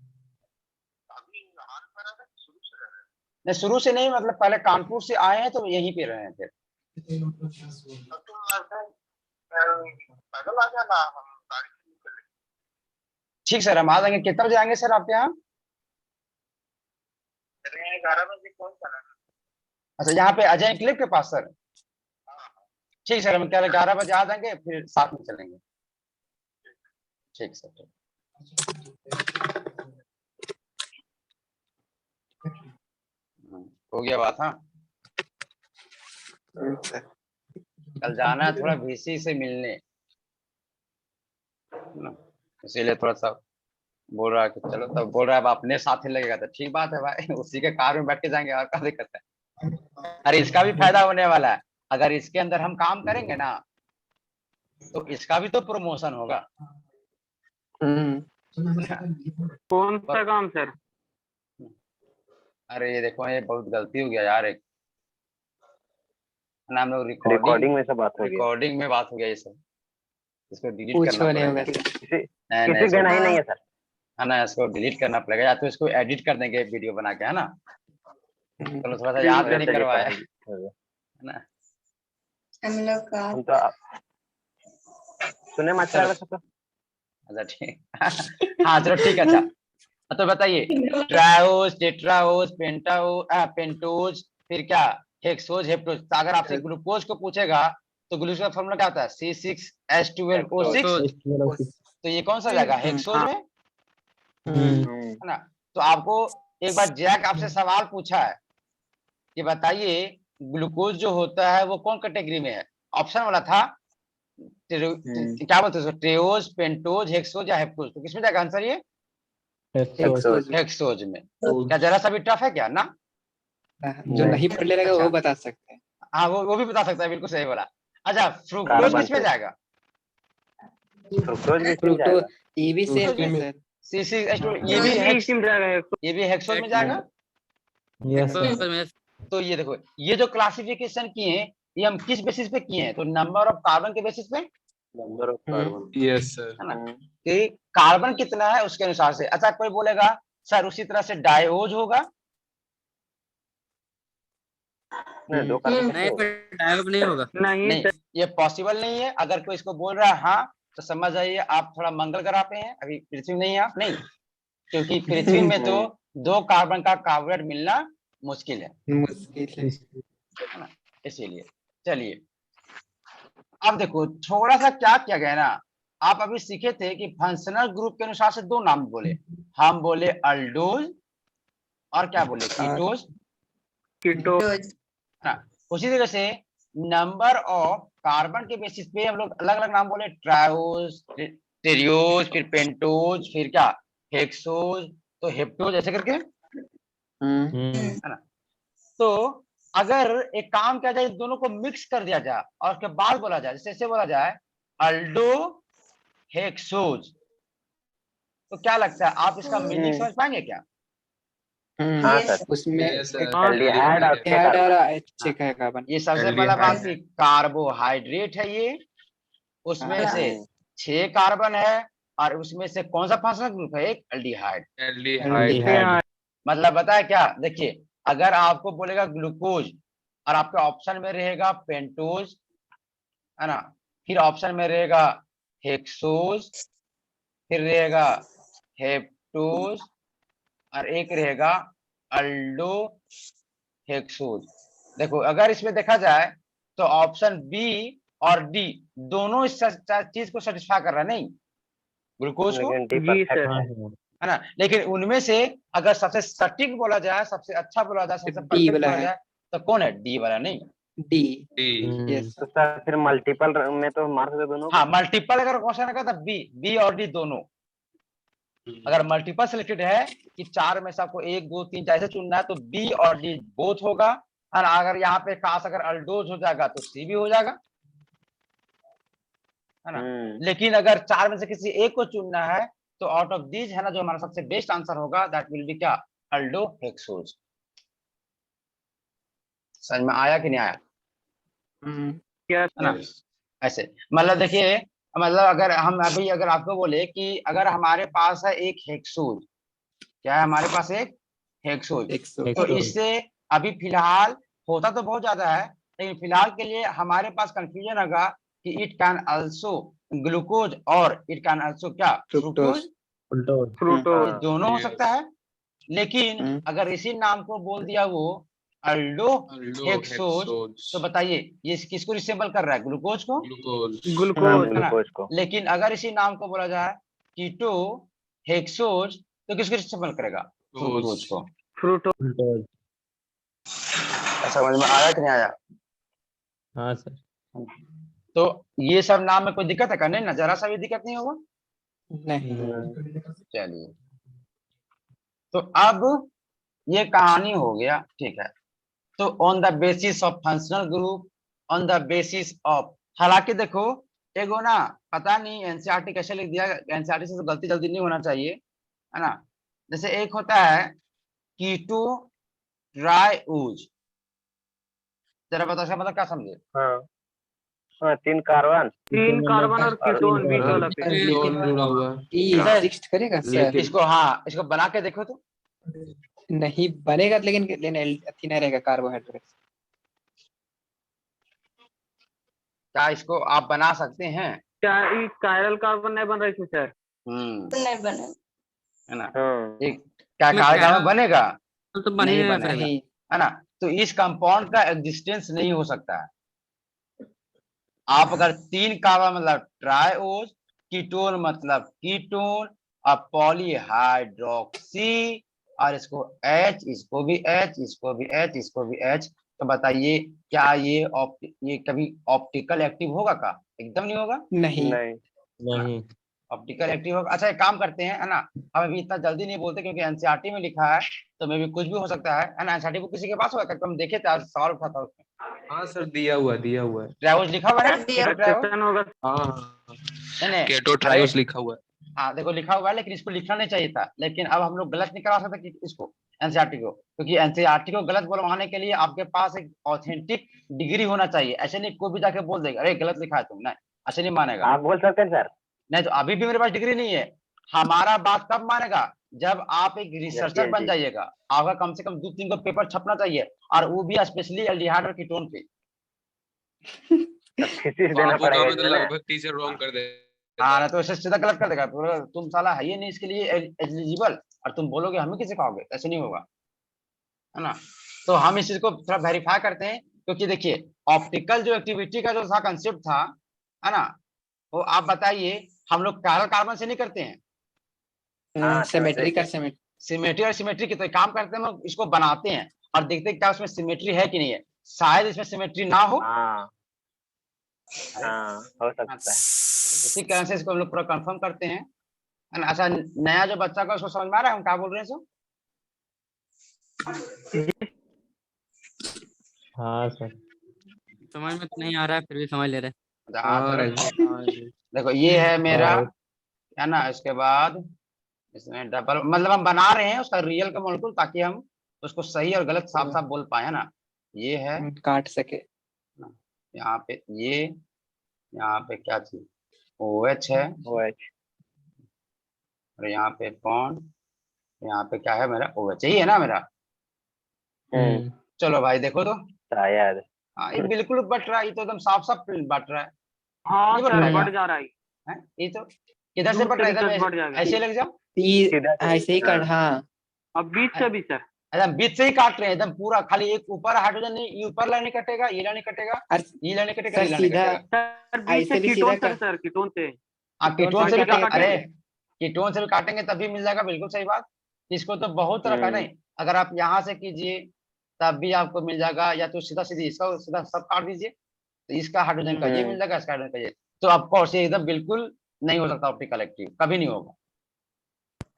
नहीं शुरू से नहीं, मतलब पहले कानपुर से आए हैं तो यहीं पे रहे हैं फिर। ठीक सर, हम आ जाएंगे। कितना बजे आएंगे सर आपके यहाँ? 11 बजे कौन सा? अच्छा, यहाँ पे अजय क्लिप के पास सर। ठीक सर, हम कल 11 बजे आ जाएंगे, फिर साथ में चलेंगे। ठीक सर, ठीक। हो गया बात। हाँ कल जाना है थोड़ा वीसी से मिलने, इसीलिए थोड़ा सा बोल रहा है कि चलो, तब बोल रहा है अब अपने साथ ही लगेगा, तो ठीक बात है भाई, उसी के कार में बैठ के जाएंगे, और क्या दिक्कत है। अरे इसका भी फायदा होने वाला है, अगर इसके अंदर हम काम करेंगे ना तो इसका भी तो प्रमोशन होगा। कौन सा काम सर? अरे ये देखो, ये बहुत गलती हो गया यार, एक नाम लोग रिकॉर्डिंग में सब बात हो गई। रिकॉर्डिंग में बात हो गया ये सब, इसको डिलीट कुछ करना नहीं होगा पड़ेगा। सर। किसी का नहीं है सर। है ना, इसको डिलीट करना पड़ेगा, या तो इसको एडिट कर देंगे वीडियो बना के, है ना। चलो थोड़ा सा याद भी नहीं करवाया, है ना। हम लोग का हम तो सुने मास्टर। अच्छा ठीक हाँ चलो ठीक है। अच्छा तो बताइए, ट्रायोज, टेट्राओज, पेंटोज, फिर क्या हेक्सोज, हेप्टोज। तो अगर आपसे ग्लूकोज को पूछेगा तो ग्लूकोज का फॉर्मूला क्या होता है? C6H12O6। तो ये कौन सा जाएगा? हेक्सोज में, है ना। तो आपको एक बार जैक आपसे सवाल पूछा है कि बताइए ग्लूकोज जो होता है वो कौन कैटेगरी में है? ऑप्शन वाला था क्या बोलते हैं, ट्रेओज, पेंटोज, हेक्सोज या हेप्टोज। तो किसमें जाएगा आंसर? ये हेक्सोज में। क्या जरा सा भी टफ है क्या? ना जो नहीं पढ़ लेगा वो बता सकते हैं। हाँ वो भी बता सकता है, बिल्कुल सही बोला। अच्छा फ्रुक्टोज किसमें जाएगा? फ्रुक्टोज ये भी सेम है सर। C6H12, ये भी हेक्सोज में जाएगा। तो ये देखो, ये जो क्लासिफिकेशन किए हैं ये हम किस बेसिस पे किए हैं? तो नंबर ऑफ कार्बन के बेसिस पे, number of carbon. Yes sir. है ना, कि कार्बन कितना है उसके अनुसार से। अच्छा कोई बोलेगा सर उसी तरह से डायोज होगा? दो कार्बन नहीं पर डायोड नहीं होगा। नहीं, ये पॉसिबल नहीं है। अगर कोई इसको बोल रहा है हाँ, तो समझ जाइए आप थोड़ा मंगल ग्रह पे हैं, अभी पृथ्वी नहीं है आप। नहीं, क्योंकि पृथ्वी में तो 2 कार्बन का कार्बोनेट मिलना मुश्किल है, मुश्किल है ना, इसीलिए। चलिए अब देखो थोड़ा सा क्या किया गया ना, आप अभी सीखे थे कि फंक्शनल ग्रुप के अनुसार से 2 नाम बोले। हम बोले अल्डोज और क्या बोले? कीटोज। रोज उसी तरह से नंबर ऑफ कार्बन के बेसिस पे हम लोग अलग अलग नाम बोले, ट्रायोज, टेरियोज, फिर पेंटोज, फिर क्या हेक्सोज, तो हेप्टोज, ऐसे करके, है ना। तो अगर एक काम किया जाए, दोनों को मिक्स कर दिया जाए और उसके बाद बोला जाए, जैसे ऐसे बोला जाए अल्डो हेक्सोज, तो क्या लगता है आप इसका मीनिंग समझ पाएंगे क्या? हाँ सर। उसमें एल्डिहाइड और कार्बन। ये सबसे पहला बात कि कार्बोहाइड्रेट है ये, उसमें से 6 कार्बन है, और उसमें से कौन सा फंक्शनल ग्रुप है? एक एल्डिहाइड। एल्डिहाइड। मतलब बताया क्या? देखिए अगर आपको बोलेगा ग्लूकोज और आपके ऑप्शन में रहेगा पेंटोज, है ना, फिर ऑप्शन में रहेगा हेक्सोज, फिर रहेगा हेप्टोज, और एक रहेगा अल्डो हेक्सोज। देखो अगर इसमें देखा जाए तो ऑप्शन बी और डी दोनों इस चीज को सेटिस्फाई कर रहा है, नहीं ग्लूकोज को। है ना, लेकिन उनमें से अगर सबसे सटीक बोला जाए, सबसे अच्छा बोला जाए, सबसे D परफेक्ट वाला बोला है। जाए तो कौन है? डी वाला, नहीं। डी। हम्म। यस। तो सर फिर मल्टीपल में तो मार्क्स दे दोनों को। हाँ, मल्टीपल अगर क्वेश्चन है तो बी, बी और डी दोनों। अगर मल्टीपल सिलेक्टेड है कि 4 में से आपको 1 2 3 ऐसे चुनना है तो बी और डी बोथ होगा। और अगर यहाँ पे काश अगर अल्डोज हो जाएगा तो सी भी हो जाएगा, है ना। लेकिन अगर 4 में से किसी एक को चुनना है तो आउट ऑफ दीज, है ना, जो हमारा सबसे बेस्ट आंसर होगा दैट विल बी क्या? अल्डो हेक्सोज। समझ में आया कि नहीं आया? क्या है ना। ऐसे मतलब देखिए, मतलब अगर हम अभी अगर आपको बोले कि अगर हमारे पास है एक हेक्सोज, क्या है हमारे पास? एक हेक्सोज। 100। तो इससे अभी फिलहाल होता तो बहुत ज्यादा है, लेकिन फिलहाल के लिए हमारे पास कंफ्यूजन होगा कि इट कैन आल्सो ग्लूकोज और इट कैन आल्सो क्या? फ्रुक्टोज। फ्रूक्टोज। ये दोनों हो सकता है। लेकिन अगर इसी नाम को बोल दिया वो अल्डो हेक्सोज, तो बताइए ये किसको रिसेंबल कर रहा है? ग्लूकोज को। ग्लूकोज। है ना? ग्लूकोज को। लेकिन अगर इसी नाम को बोला जाए कीटो हेक्सोज तो किसको रिसेंबल करेगा? फ्रूक्टोज को। समझ में आया कि नहीं आया? हाँ सर। तो ये सब नाम में कोई दिक्कत है? करने ना जरा सा भी दिक्कत नहीं होगा। नहीं। चलिए, तो अब ये कहानी हो गया, ठीक है। तो on the basis of functional group, on the basis of, हालांकि देखो एगो ना, पता नहीं एनसीईआरटी कैसे लिख दिया, एनसीईआरटी से तो गलती जल्दी नहीं होना चाहिए, है ना। जैसे एक होता है कीटो ट्राइओज, जरा बताओ इसका मतलब क्या समझे? हाँ हाँ, 3 कार्बन। 3 कार्बन और कीटोन बीच वाला पे। लेकिन जुड़ा हुआ है। ई एग्जिस्ट करेगा सर? इसको, हाँ, इसको बना के देखो तो। नहीं बनेगा, लेकिन अथी नहीं रहेगा कार्बोहाइड्रेट। क्या इसको आप बना सकते हैं? क्या ये कायरल कार्बन नहीं बन रहा इसमें सर? नहीं बने। है ना। हाँ ये क्या मैं कागज कह में बनेगा? तो बन ही नहीं नहीं बनेगा, नहीं। है ना। तो इस कंपाउंड का एग्जिस्टेंस नहीं हो सकता है। आप अगर 3 कार्बन मतलब ट्राइओज, कीटोन मतलब कीटोन, और पॉलीहाइड्रोक्सी, और इसको H, इसको भी H, इसको भी H, इसको भी H, तो बताइए क्या ये कभी ऑप्टिकल एक्टिव होगा का? एकदम नहीं होगा। नहीं। नहीं। ऑप्टिकल एक्टिव होगा। अच्छा एक काम करते हैं, है ना, हम अभी इतना जल्दी नहीं बोलते क्योंकि एनसीईआरटी में लिखा है, तो मे भी कुछ भी हो सकता है ना। एनसीईआरटी को किसी के पास होगा क्या? हम देखे थे, आज सवाल उठा था उसमें। हाँ सर, दिया हुआ है। ट्राइओज लिखा हुआ है ना? दिया। कीटो ट्राइओज। क्वेश्चन होगा। हाँ, नहीं, केटो ट्राइओस लिखा हुआ है। हाँ देखो लिखा हुआ है, लेकिन इसको लिखना नहीं चाहिए था। लेकिन अब हम लोग गलत नहीं करा सकते कि इसको एनसीईआरटी को, क्योंकि एनसीईआरटी को गलत बोलवाने के लिए आपके पास एक ऑथेंटिक डिग्री होना चाहिए। ऐसे नहीं कोई भी जाके बोल देगा अरे गलत लिखा है तुम, नहीं, ऐसे नहीं मानेगा। आप बोल सकते हैं सर। नहीं तो अभी भी मेरे पास डिग्री नहीं है। हमारा बात कब मानेगा? जब आप एक रिसर्चर बन जाइएगा, आपका कम से कम 2-3 को पेपर छपना चाहिए, और वो भी स्पेशली एल्डिहाइड और कीटोन पे। थीसिस देना पड़ेगा इसमें ना। लगभग टीचर रॉन्ग कर दे। हाँ ना, तो ऐसे सीधा गलत कर देगा, तुम साला है ही नहीं इसके लिए एलिजिबल, और तुम बोलोगे हमें किसे कहोगे, ऐसे नहीं होगा, है ना। तो हम इस चीज को थोड़ा वेरीफाई करते हैं, क्योंकि देखिए ऑप्टिकल जो एक्टिविटी का जो था कंसेप्ट था, है ना, वो आप बताइए हम लोग कायरल कार्बन से नहीं करते हैं। हाँ, सिमेट्री का सिमेट्री और सिमेट्री की तो एक काम करते हैं, हम लोग इसको बनाते हैं और देखते हैं क्या उसमें सिमेट्री है कि नहीं है। शायद इसमें सिमेट्री ना हो। हाँ हाँ, हो सकता है। इसी कारण से इसको हम लोग पूरा कंफर्म करते हैं, है ना। अच्छा नया जो बच्चा का उसको समझ में आ रहा है हम क्या बोल रहे हैं सो? हाँ सर। समझ में तो नहीं आ रहा है, फिर भी समझ ले रहे हैं। हाँ, देखो ये है मेरा, है ना। इसके बाद इसमें डबल, मतलब हम बना रहे हैं उसका रियल का मॉलिक्यूल, ताकि हम उसको सही और गलत साफ साफ बोल पाए, है ना। ये है काट सके। यहाँ पे, ये यहाँ पे क्या चीज OH है, OH। और यहाँ पे बॉन्ड, यहाँ पे क्या है मेरा OH, यही है ना मेरा। चलो भाई देखो तो, शायद। हाँ ये बिल्कुल बट रहा है, ये तो एकदम साफ साफ बट रहा है। हाँ ये बट सर रहेगा। बढ़ जा रहा है। हैं? ये तो किधर से बट रहा है? बढ़ एकदम जाएगा। ऐसे लग जाओ, ऐसे ही काट। हाँ अब बीच से भी सर। एकदम बीच से ही काट रहे हैं, एकदम पूरा खाली एक ऊपर हाइड्रोजन नहीं, ये ऊपर लाइन नहीं कटेगा, ये लाइन नहीं कटेगा, ये लाइन नहीं कटेगा, सर ये लाइन नहीं सीधा कटेगा। सर बीच ऐसे से भी कीटोन सीधा सर, कीटोन से। हाँ कीटोन से भी काटेंगे। अरे कीटोन से भी काटेंगे तभी मिल जाएगा, बिल्कुल सही बात। इसको तो बहुत तरह का नहीं, अगर आप यहाँ से कीजिए तब भी आपको मिल जाएगा, या तो सीधा सीधी इसका सीधा सब काट दीजिए तो इसका हाइड्रोजन का ये मिल जाएगा, इसका हाइड्रोजन का ये। तो ऑफकोर्स ये एकदम बिल्कुल नहीं हो सकता ऑप्टिकल एक्टिव, कभी नहीं होगा।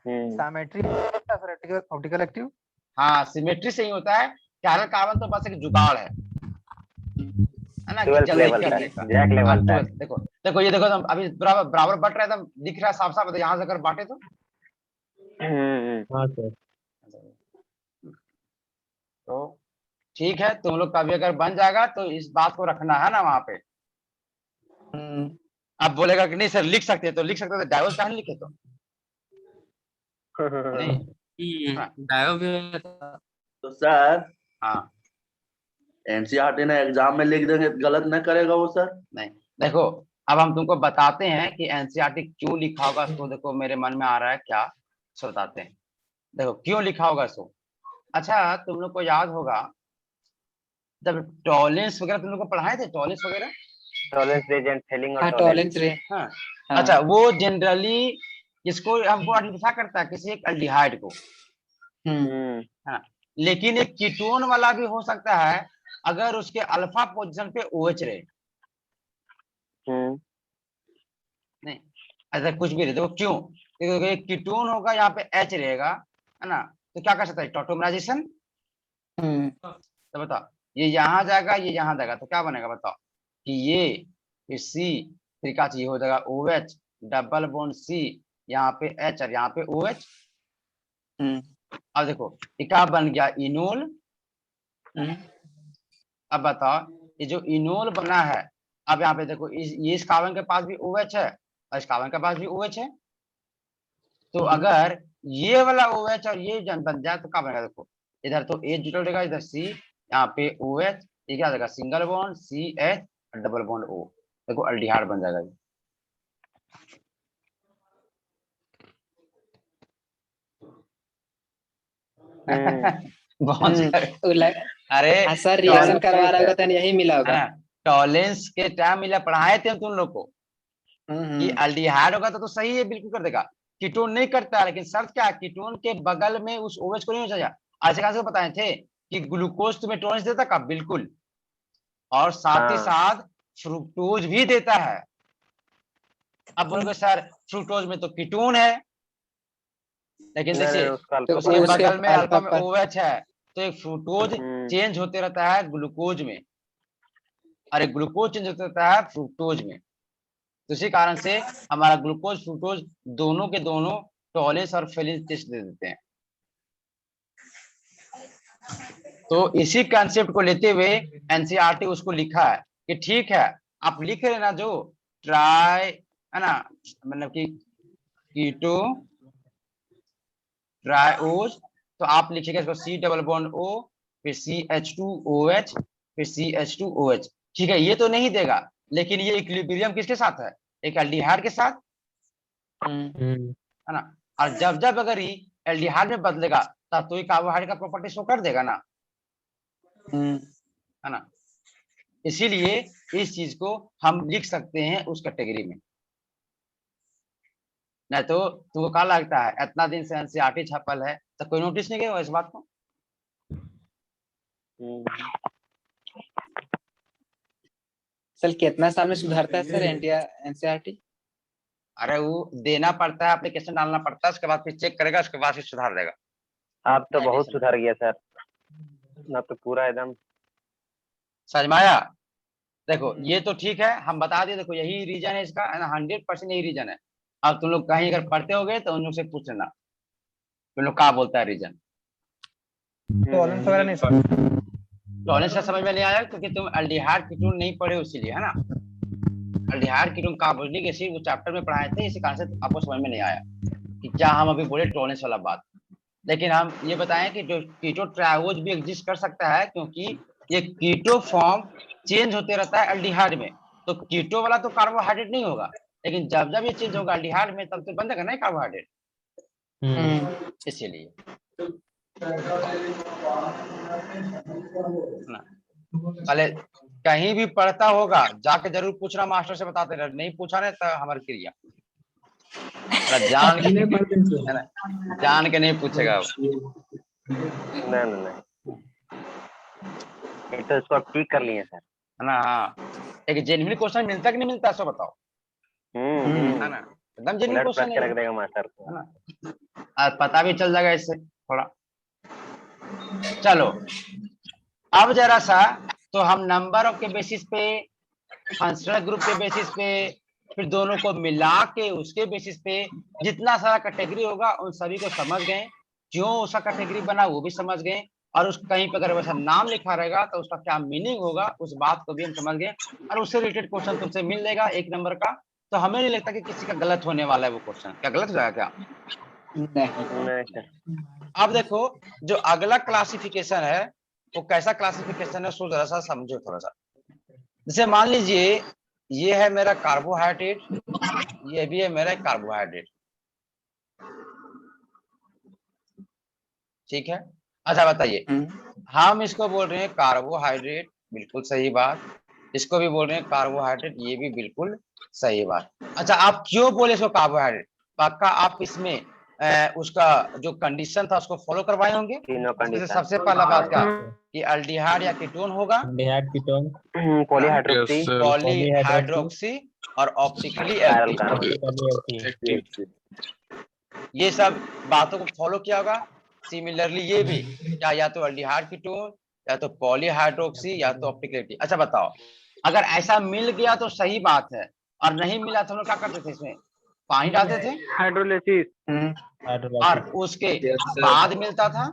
Symmetry optical active. हाँ सिमेट्री से ही होता है, कायरल कार्बन तो बस एक जुगाड़ है ना, कि 12th जल्दी लेवल करने का, का। जैक लेवल हाँ, का। 12th, देखो देखो ये देखो तुम अभी बराबर बराबर बट रहा है, एकदम दिख रहा है साफ साफ, यहाँ से अगर बांटे तो हाँ सर। तो ठीक है, तुम लोग का भी अगर बन जाएगा तो इस बात को रखना है ना वहां पे। अब बोलेगा कि नहीं सर लिख सकते हैं, तो लिख सकते हैं, तो डायोज कहाँ नहीं लिखे तो नहीं। हाँ। डायो भी रहता। तो सर हाँ एनसीईआरटी ने एग्जाम में लिख देंगे, गलत नहीं करेगा वो सर? नहीं, देखो अब हम तुमको बताते हैं कि एनसीईआरटी क्यों लिखा होगा, इसको देखो मेरे मन में आ रहा है क्या, सो बताते हैं। देखो क्यों लिखा होगा इसको। अच्छा तुम लोग को याद होगा जब टॉलेंस वगैरह तुम लोग को पढ़ाए थे, टॉलेंस वगैरह। टॉलेंस रेजेंट फेलिंग और हाँ टॉलेंस। टॉलेंस रे। हाँ हाँ। अच्छा, वो जनरली किसको हमको आइडेंटिफाई करता है, किसी एक अल्डिहाइड को, हाँ। लेकिन एक कीटोन वाला भी हो सकता है अगर उसके अल्फा पोजीशन पे OH रहे। नहीं ऐसा कुछ भी रहे, देखो क्यों, देखो एक कीटोन होगा यहाँ पे H रहेगा, है ना, तो क्या कर सकता है टॉटोमराइजेशन। तो बताओ ये यहाँ जाएगा, ये यहाँ जाएगा, तो क्या बनेगा बताओ कि ये फिर C, फिर क्या चाहिए हो जाएगा OH, डबल बॉन्ड C, यहाँ पे H और यहाँ पे OH। अब देखो ये क्या बन गया इनोल। अब बताओ ये जो इनोल बना है, अब यहाँ पे देखो ये इस कार्बन के पास भी OH है और इस कार्बन के पास भी OH है, तो अगर ये वाला OH और ये जन बन जाए तो क्या बनेगा, देखो इधर तो H जुड़ रहेगा, इधर C, यहाँ पे OH, ये क्या जाएगा सिंगल बॉन्ड CH और डबल बॉन्ड O, देखो अल्डिहाइड बन जाएगा ये। बहुत अरे सर रिएक्शन करवा रहा होगा तो यही मिला होगा। टॉलेंस के टाइम मिला पढ़ाए थे तुम लोग को कि अल्डिहाइड होगा तो सही है, बिल्कुल कर देगा। कीटोन नहीं करता, लेकिन शर्त क्या है, कीटोन के बगल में उस OH को नहीं हो जाएगा। ऐसे कहां से बताए थे कि ग्लूकोज तुम्हें टॉलेंस देता का, बिल्कुल, और साथ ही साथ फ्रुक्टोज भी देता है। अब बोलोगे सर फ्रुक्टोज में तो कीटोन है, लेकिन देखिए उसके बगल में अल्फा में OH है, तो एक फ्रुक्टोज चेंज होते रहता है ग्लूकोज में, और एक ग्लूकोज चेंज होता रहता है फ्रुक्टोज में। तो इसी कारण से हमारा ग्लूकोज फ्रुक्टोज दोनों के दोनों टॉलेंस और फेलिन टेस्ट दे देते हैं। तो इसी कंसेप्ट को लेते हुए एनसीईआरटी उसको लिखा है कि ठीक है आप लिख रहे ना जो ट्राई, है ना, मतलब कि कीटो ट्राइओज, तो आप लिखिएगा इसको C डबल बॉन्ड O, फिर CH2OH, फिर CH2OH। ठीक है, ये तो नहीं देगा, लेकिन ये इक्विलिब्रियम किसके साथ है, एक एल्डिहाइड के साथ, है ना। और जब जब अगर ये एल्डिहाइड में बदलेगा तब तो ये कार्बोहाइड्रेट का प्रॉपर्टी शो कर देगा ना, है ना। इसीलिए इस चीज को हम लिख सकते हैं उस कैटेगरी में। नहीं तो तुमको क्या लगता है इतना दिन से एनसीईआरटी छपल है तो कोई नोटिस नहीं किया इस बात को। सर कितना साल में सुधरता है सर एनसीईआरटी? अरे वो देना पड़ता है, एप्लीकेशन डालना पड़ता है, उसके बाद फिर चेक करेगा, उसके बाद फिर सुधार देगा। आप तो बहुत सुधर गया सर, आप तो पूरा एकदम सजमाया। देखो ये तो ठीक है, हम बता दिए, देखो यही रीजन है इसका, 100% यही रीजन है। अब तुम लोग कहीं अगर पढ़ते होगे तो उन लोग से पूछ लेना तुम लोग क्या बोलता है रीजन। टॉलेंस वगैरह नहीं सर? टॉलेंस का समझ में नहीं आया क्योंकि तुम एल्डिहाइड कीटोन नहीं पढ़े इसीलिए, है ना। एल्डिहाइड कीटोन कार्बोनिक एसिड वो चैप्टर में पढ़ाए थे, इसी कारण से आपको समझ में नहीं आया कि क्या हम अभी बोले टॉलेंस वाला बात। लेकिन हम ये बताएं कि जो कीटो ट्राइओज भी एग्जिस्ट कर सकता है, क्योंकि ये कीटो फॉर्म चेंज होते रहता है एल्डिहाइड में, तो कीटो वाला तो कार्बोहाइड्रेट नहीं होगा, लेकिन जब जब ये चेंज होगा एल्डिहाइड में तब तो बन जाएगा ना कार्बोहाइड्रेट, इसीलिए ना। पहले कहीं भी पढ़ता होगा जाके जरूर पूछना, मास्टर से बताते रहे, नहीं पूछा नहीं तो हमारी क्रिया। जान के नहीं पढ़ते हैं है सर। ना, जान के नहीं पूछेगा अब। नहीं नहीं नहीं, ये तो इसको आप ठीक कर लिए सर। है ना। हाँ, एक जेन्युइन क्वेश्चन मिलता कि नहीं मिलता, सो बताओ। है ना, एकदम जेन्युइन उलट पलट क्वेश्चन के है, रख देगा मास्टर को। है ना। आज पता भी चल जाएगा इससे थोड़ा। चलो अब जरा सा, तो हम नंबर के बेसिस पे, फंक्शनल ग्रुप के बेसिस पे, फिर दोनों को मिला के उसके बेसिस पे जितना सारा कैटेगरी होगा उन सभी को समझ गए, क्यों उसका कैटेगरी बना वो भी समझ गए, और उस कहीं पर अगर वैसा नाम लिखा रहेगा तो उसका क्या मीनिंग होगा उस बात को भी हम समझ गए, और उससे रिलेटेड क्वेश्चन तुमसे मिल लेगा 1 नंबर का। तो हमें नहीं लगता कि किसी का गलत होने वाला है वो क्वेश्चन। क्या गलत हो जाएगा क्या? नहीं। नहीं सर। अब देखो जो अगला क्लासिफिकेशन है वो कैसा क्लासिफिकेशन है, सो जरा सा समझो थोड़ा सा। जैसे मान लीजिए ये है मेरा कार्बोहाइड्रेट, ये भी है मेरा कार्बोहाइड्रेट, ठीक है। अच्छा बताइए, हम इसको बोल रहे हैं कार्बोहाइड्रेट, बिल्कुल सही बात। इसको भी बोल रहे हैं कार्बोहाइड्रेट, ये भी बिल्कुल सही बात। अच्छा आप क्यों बोले इसको कार्बोहाइड्रेट? पक्का आप इसमें उसका जो कंडीशन था उसको फॉलो करवाए होंगे। तीनों उसमें से कंडीशन। सबसे पहला बात क्या कि अल्डिहाइड या कीटोन होगा, कीटोन, पॉलीहाइड्रोक्सी, पॉलीहाइड्रोक्सी और ऑप्टिकली कायरल एक्टिव, कार्बन। ये सब बातों को फॉलो किया होगा। सिमिलरली ये भी क्या, या तो अल्डिहाइड कीटोन या तो पॉलीहाइड्रोक्सी या तो ऑप्टिकल एक्टिव। अच्छा बताओ, अगर ऐसा मिल गया तो सही बात है, और नहीं मिला तो हम लोग क्या करते थे, इसमें पानी डालते थे हाइड्रोलिसिस। और उसके बाद मिलता था।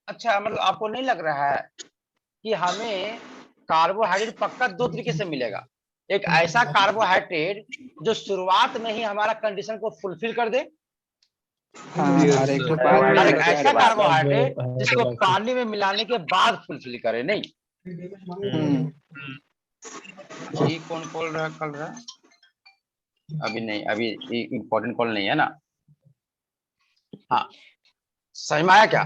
अच्छा मतलब आपको नहीं लग रहा है कि हमें कार्बोहाइड्रेट पक्का 2 तरीके से मिलेगा? एक ऐसा कार्बोहाइड्रेट जो शुरुआत में ही हमारा कंडीशन को फुलफिल कर दे, और एक तो बाद में और एक मिलता है। ऐसा कार्बोहाइड्रेट जिसको पानी में मिलाने के बाद फुलफिल करे। नहीं, ये कौन कॉल रहा कर रहा है? अभी नहीं, अभी इम्पोर्टेंट कॉल नहीं है ना। हाँ समझ में आया क्या,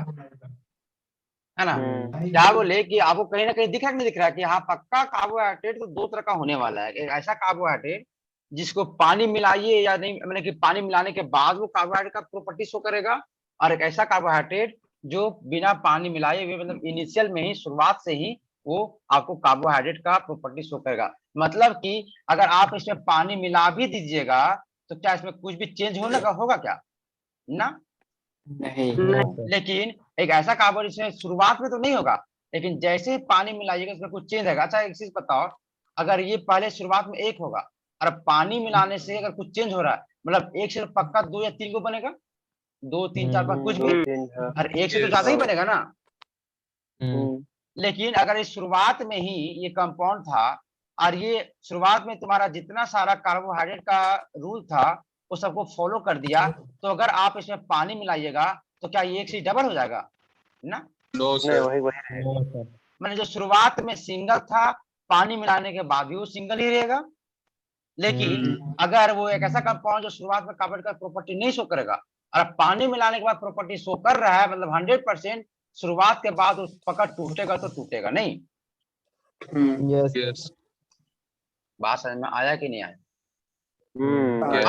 है ना। क्या बोले कि आपको कहीं ना कहीं दिख रहा है कि नहीं दिख रहा है कि हाँ पक्का कार्बोहाइड्रेट तो 2 तरह का होने वाला है। एक ऐसा कार्बोहाइड्रेट जिसको पानी मिलाइए या नहीं, मैंने कि पानी मिलाने के बाद वो कार्बोहाइड्रेट का प्रॉपर्टी शो करेगा, और एक ऐसा कार्बोहाइड्रेट जो बिना पानी मिलाए हुए मतलब इनिशियल में ही, शुरुआत से ही वो आपको कार्बोहाइड्रेट का प्रॉपर्टी शो करेगा। मतलब कि अगर आप इसमें पानी मिला भी दीजिएगा तो क्या इसमें कुछ भी चेंज होने का होगा क्या? ना। नहीं। लेकिन एक ऐसा कार्बन इसमें शुरुआत में तो नहीं होगा, लेकिन जैसे ही पानी मिलाइएगा इसमें कुछ चेंज रहेगा। अच्छा एक चीज बताओ, अगर ये पहले शुरुआत में 1 होगा और पानी मिलाने से अगर कुछ चेंज हो रहा है, मतलब 1 से पक्का 2 या 3 को बनेगा, 2 3 4 5 कुछ भी, और 1 से तो ज्यादा ही बनेगा ना। लेकिन अगर इस शुरुआत में ही ये कंपाउंड था और ये शुरुआत में तुम्हारा जितना सारा कार्बोहाइड्रेट का रूल था वो सबको फॉलो कर दिया, तो अगर आप इसमें पानी मिलाइएगा तो क्या ये 1 से डबल हो जाएगा ना? नहीं वही मैंने जो शुरुआत में सिंगल था, पानी मिलाने के बाद भी वो सिंगल ही रहेगा। लेकिन अगर वो एक ऐसा कंपाउंड जो शुरुआत में कार्बन का प्रॉपर्टी नहीं शो करेगा और पानी मिलाने के बाद प्रॉपर्टी शो कर रहा है, मतलब 100% शुरुआत के बाद उस पकड़ टूटेगा तो टूटेगा नहीं। यस। बात समझ में आया कि नहीं आया?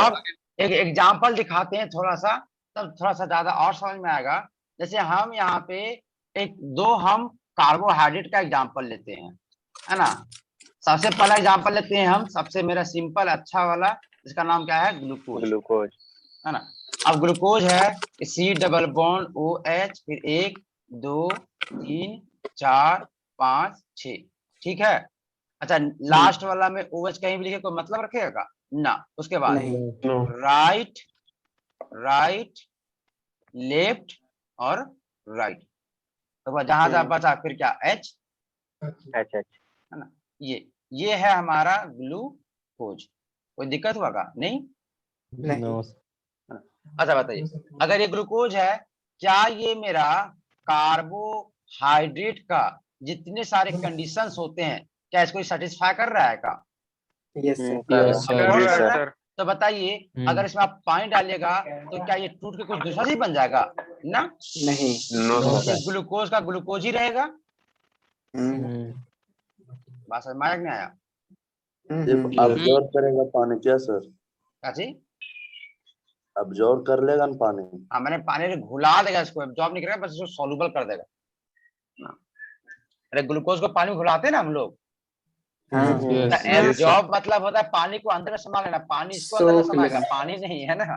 अब एक एग्जांपल दिखाते हैं थोड़ा सा, तब थोड़ा सा ज्यादा और समझ में आएगा। जैसे हम यहाँ पे हम कार्बोहाइड्रेट का एग्जांपल लेते हैं, है ना। सबसे पहला एग्जांपल लेते हैं हम, सबसे मेरा सिंपल अच्छा वाला, जिसका नाम क्या है, ग्लूकोज, है ना। अब ग्लूकोज है C डबल बॉन्ड OH, फिर 1 2 3 4 5 6, ठीक है। अच्छा लास्ट वाला में OH कहीं भी लिखे कोई मतलब रखेगा ना। उसके बाद राइट राइट लेफ्ट और राइट, तो जहां जहां बचा फिर क्या H, अच्छा है ना। ये है हमारा ग्लूकोज। कोई दिक्कत हुआ का नहीं? अच्छा बताइए, अगर ये ग्लूकोज है, क्या ये मेरा कार्बोहाइड्रेट का जितने सारे कंडीशंस होते हैं क्या इसको सेटिस्फाई कर रहा है का? Yes sir. तो बताइए अगर इसमें आप पानी डालिएगा तो क्या ये टूट के कुछ दूसरा चीज बन जाएगा ना? नहीं। ये ग्लूकोज का ग्लूकोज ही रहेगा। बात समझ में आया कि नहीं आया? ऑब्जर्व करेगा पानी क्या सर? काची अब्जॉर्ब कर लेगा ना पानी। हाँ मैंने पानी में घुला देगा, इसको एब्जॉर्ब नहीं करेगा, बस इसको सॉल्युबल कर देगा। हाँ। अरे ग्लूकोज को पानी में घुलाते हैं ना हम लोग, हाँ एब्जॉर्ब मतलब होता है पानी को अंदर में समा लेना, पानी इसको अंदर में सोख समाएगा, लेना। पानी नहीं है ना।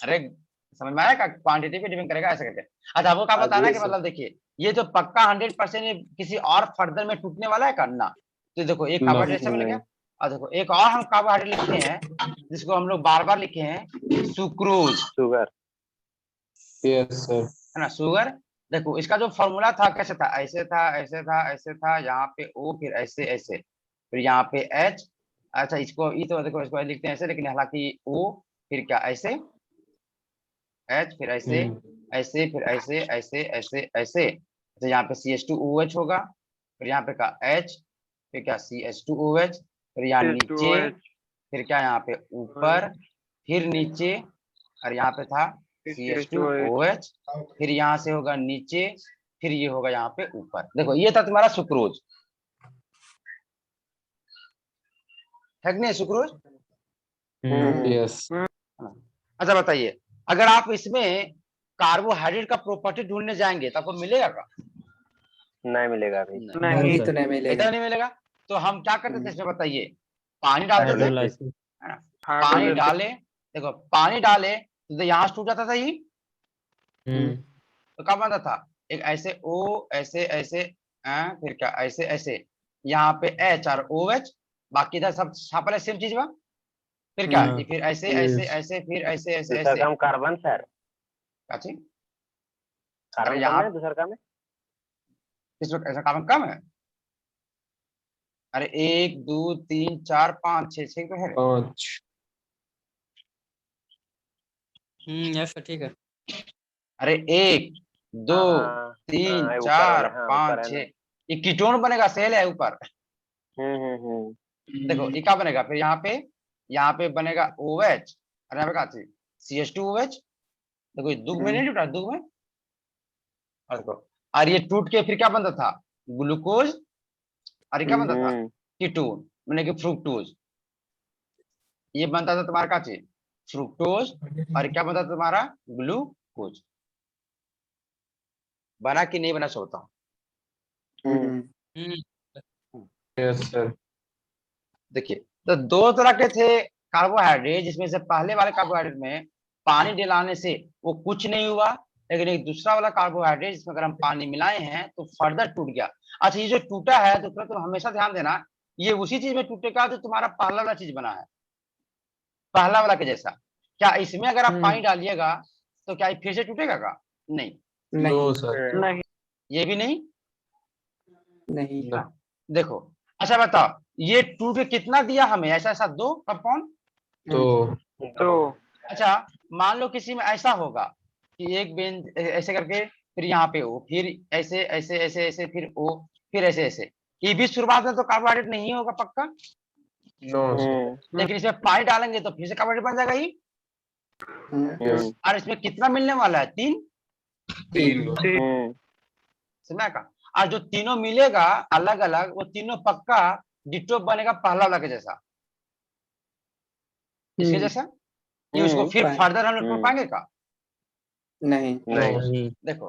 अरे समझ में आया, क्वांटिटी पे डिपेंड करेगा ऐसा करके। अच्छा आपको क्या बताना है कि मतलब देखिए ये जो पक्का 100% किसी और फर्दर में टूटने वाला है करना। तो देखो एक कार्बोहाइड्रेट मिल गया, और देखो एक और हम कार्बोहाइड्रेट लिखते हैं जिसको हम लोग बार बार लिखे हैं, सुक्रोज, शुगर। Yes sir. है ना, शुगर। देखो इसका जो फॉर्मूला था कैसे था, ऐसे था ऐसे था ऐसे था, यहाँ पे O फिर ऐसे ऐसे, फिर यहाँ पे H। अच्छा इसको ये तो देखो इसको लिखते हैं ऐसे, लेकिन हालांकि O फिर क्या ऐसे, H फिर ऐसे ऐसे फिर ऐसे ऐसे ऐसे ऐसे, तो यहाँ पे CH2OH होगा, फिर यहाँ पे का H, फिर क्या CH2OH, फिर यहाँ नीचे, फिर क्या यहाँ पे ऊपर, फिर नीचे, और यहाँ पे था CH2OH, फिर यहाँ से होगा नीचे, फिर ये होगा यहाँ पे ऊपर। देखो ये था तुम्हारा सुक्रोज, है कि नहीं सुक्रोज? यस। अच्छा बताइए, अगर आप इसमें कार्बोहाइड्रेट का प्रॉपर्टी ढूंढने जाएंगे तो आपको मिलेगा का? नहीं मिलेगा अभी। नहीं तो नहीं मिलेगा। इतना नहीं मिलेगा। तो हम क्या करते थे इसमें बताइए, पानी डालते थे, हाइड्रोलाइसिस। है ना, पानी डाले, देखो पानी डाले तो यहाँ से टूट जाता था ये, तो क्या बनता था, एक ऐसे O ऐसे ऐसे, फिर क्या ऐसे ऐसे, यहाँ पे H और OH, बाकी इधर सब छापा सेम चीज बा, फिर क्या ये फिर ऐसे ऐसे ऐसे फिर ऐसे ऐसे दूसरा ऐसे, काम कार्बन सर, क्या चीज? कार्बन यहाँ- कम है दूसरा काम है। किस वक्त ऐसा काम कम है? अरे 1 2 3 4 5 6 6 तो है। 5। यस सर ठीक है। अरे 1 2 हाँ, 3 हाँ, ऊपर 4 वाले, हाँ, ऊपर 5 है ना। 6, ये कीटोन बनेगा, सेल है ऊपर। हम्म। देखो ये क्या बनेगा, फिर यहाँ पे बनेगा OH, और यहाँ पे क्या चीज CH2OH। देखो ये दुग में नहीं टूटा, दुग में, और देखो, और ये टूट के फिर क्या बनता था, ग्लूकोज, और ये क्या बनता था, कीटोन, मैंने कि फ्रुक्टोज। ये बनता था तुम्हारा क्या चीज, फ्रुक्टोज, और क्या बनता था तुम्हारा, ग्लूकोज। बना कि नहीं बना सोता हूँ। Yes sir. देखिए तो दो तरह के थे कार्बोहाइड्रेट, जिसमें से पहले वाले कार्बोहाइड्रेट में पानी डिलाने से वो कुछ नहीं हुआ, लेकिन एक दूसरा वाला कार्बोहाइड्रेट जिसमें अगर हम पानी मिलाए हैं तो फर्दर टूट गया। अच्छा ये जो टूटा है तो तुम हमेशा ध्यान देना, ये उसी चीज में टूटेगा जो तुम्हारा पहला वाला चीज बना है, पहला वाला के जैसा। क्या इसमें अगर आप पानी डालिएगा तो क्या ये फिर से टूटेगा का? नहीं, नो सर। नहीं। ये भी नहीं। नहीं। देखो अच्छा बताओ, ये टूट के कितना दिया हमें, ऐसा ऐसा 2 कंपाउंड। तो अच्छा मान लो किसी में ऐसा होगा कि एक बेंज ऐसे करके, फिर यहाँ पे O, फिर ऐसे ऐसे ऐसे ऐसे, फिर O, फिर ऐसे ऐसे, ये भी शुरुआत में तो कार्बोहाइड्रेट नहीं होगा पक्का, नो सर। लेकिन इसमें पानी डालेंगे तो फिर से कार्बोहाइड्रेट बन जाएगा ये। और इसमें कितना मिलने वाला है, 3 समझा का। और जो तीनों मिलेगा अलग अलग, वो तीनों पक्का डिटो बनेगा पहला वाला के जैसा, इसके जैसा। ये उसको फिर फर्दर हम लोग पाएंगे का? नहीं। देखो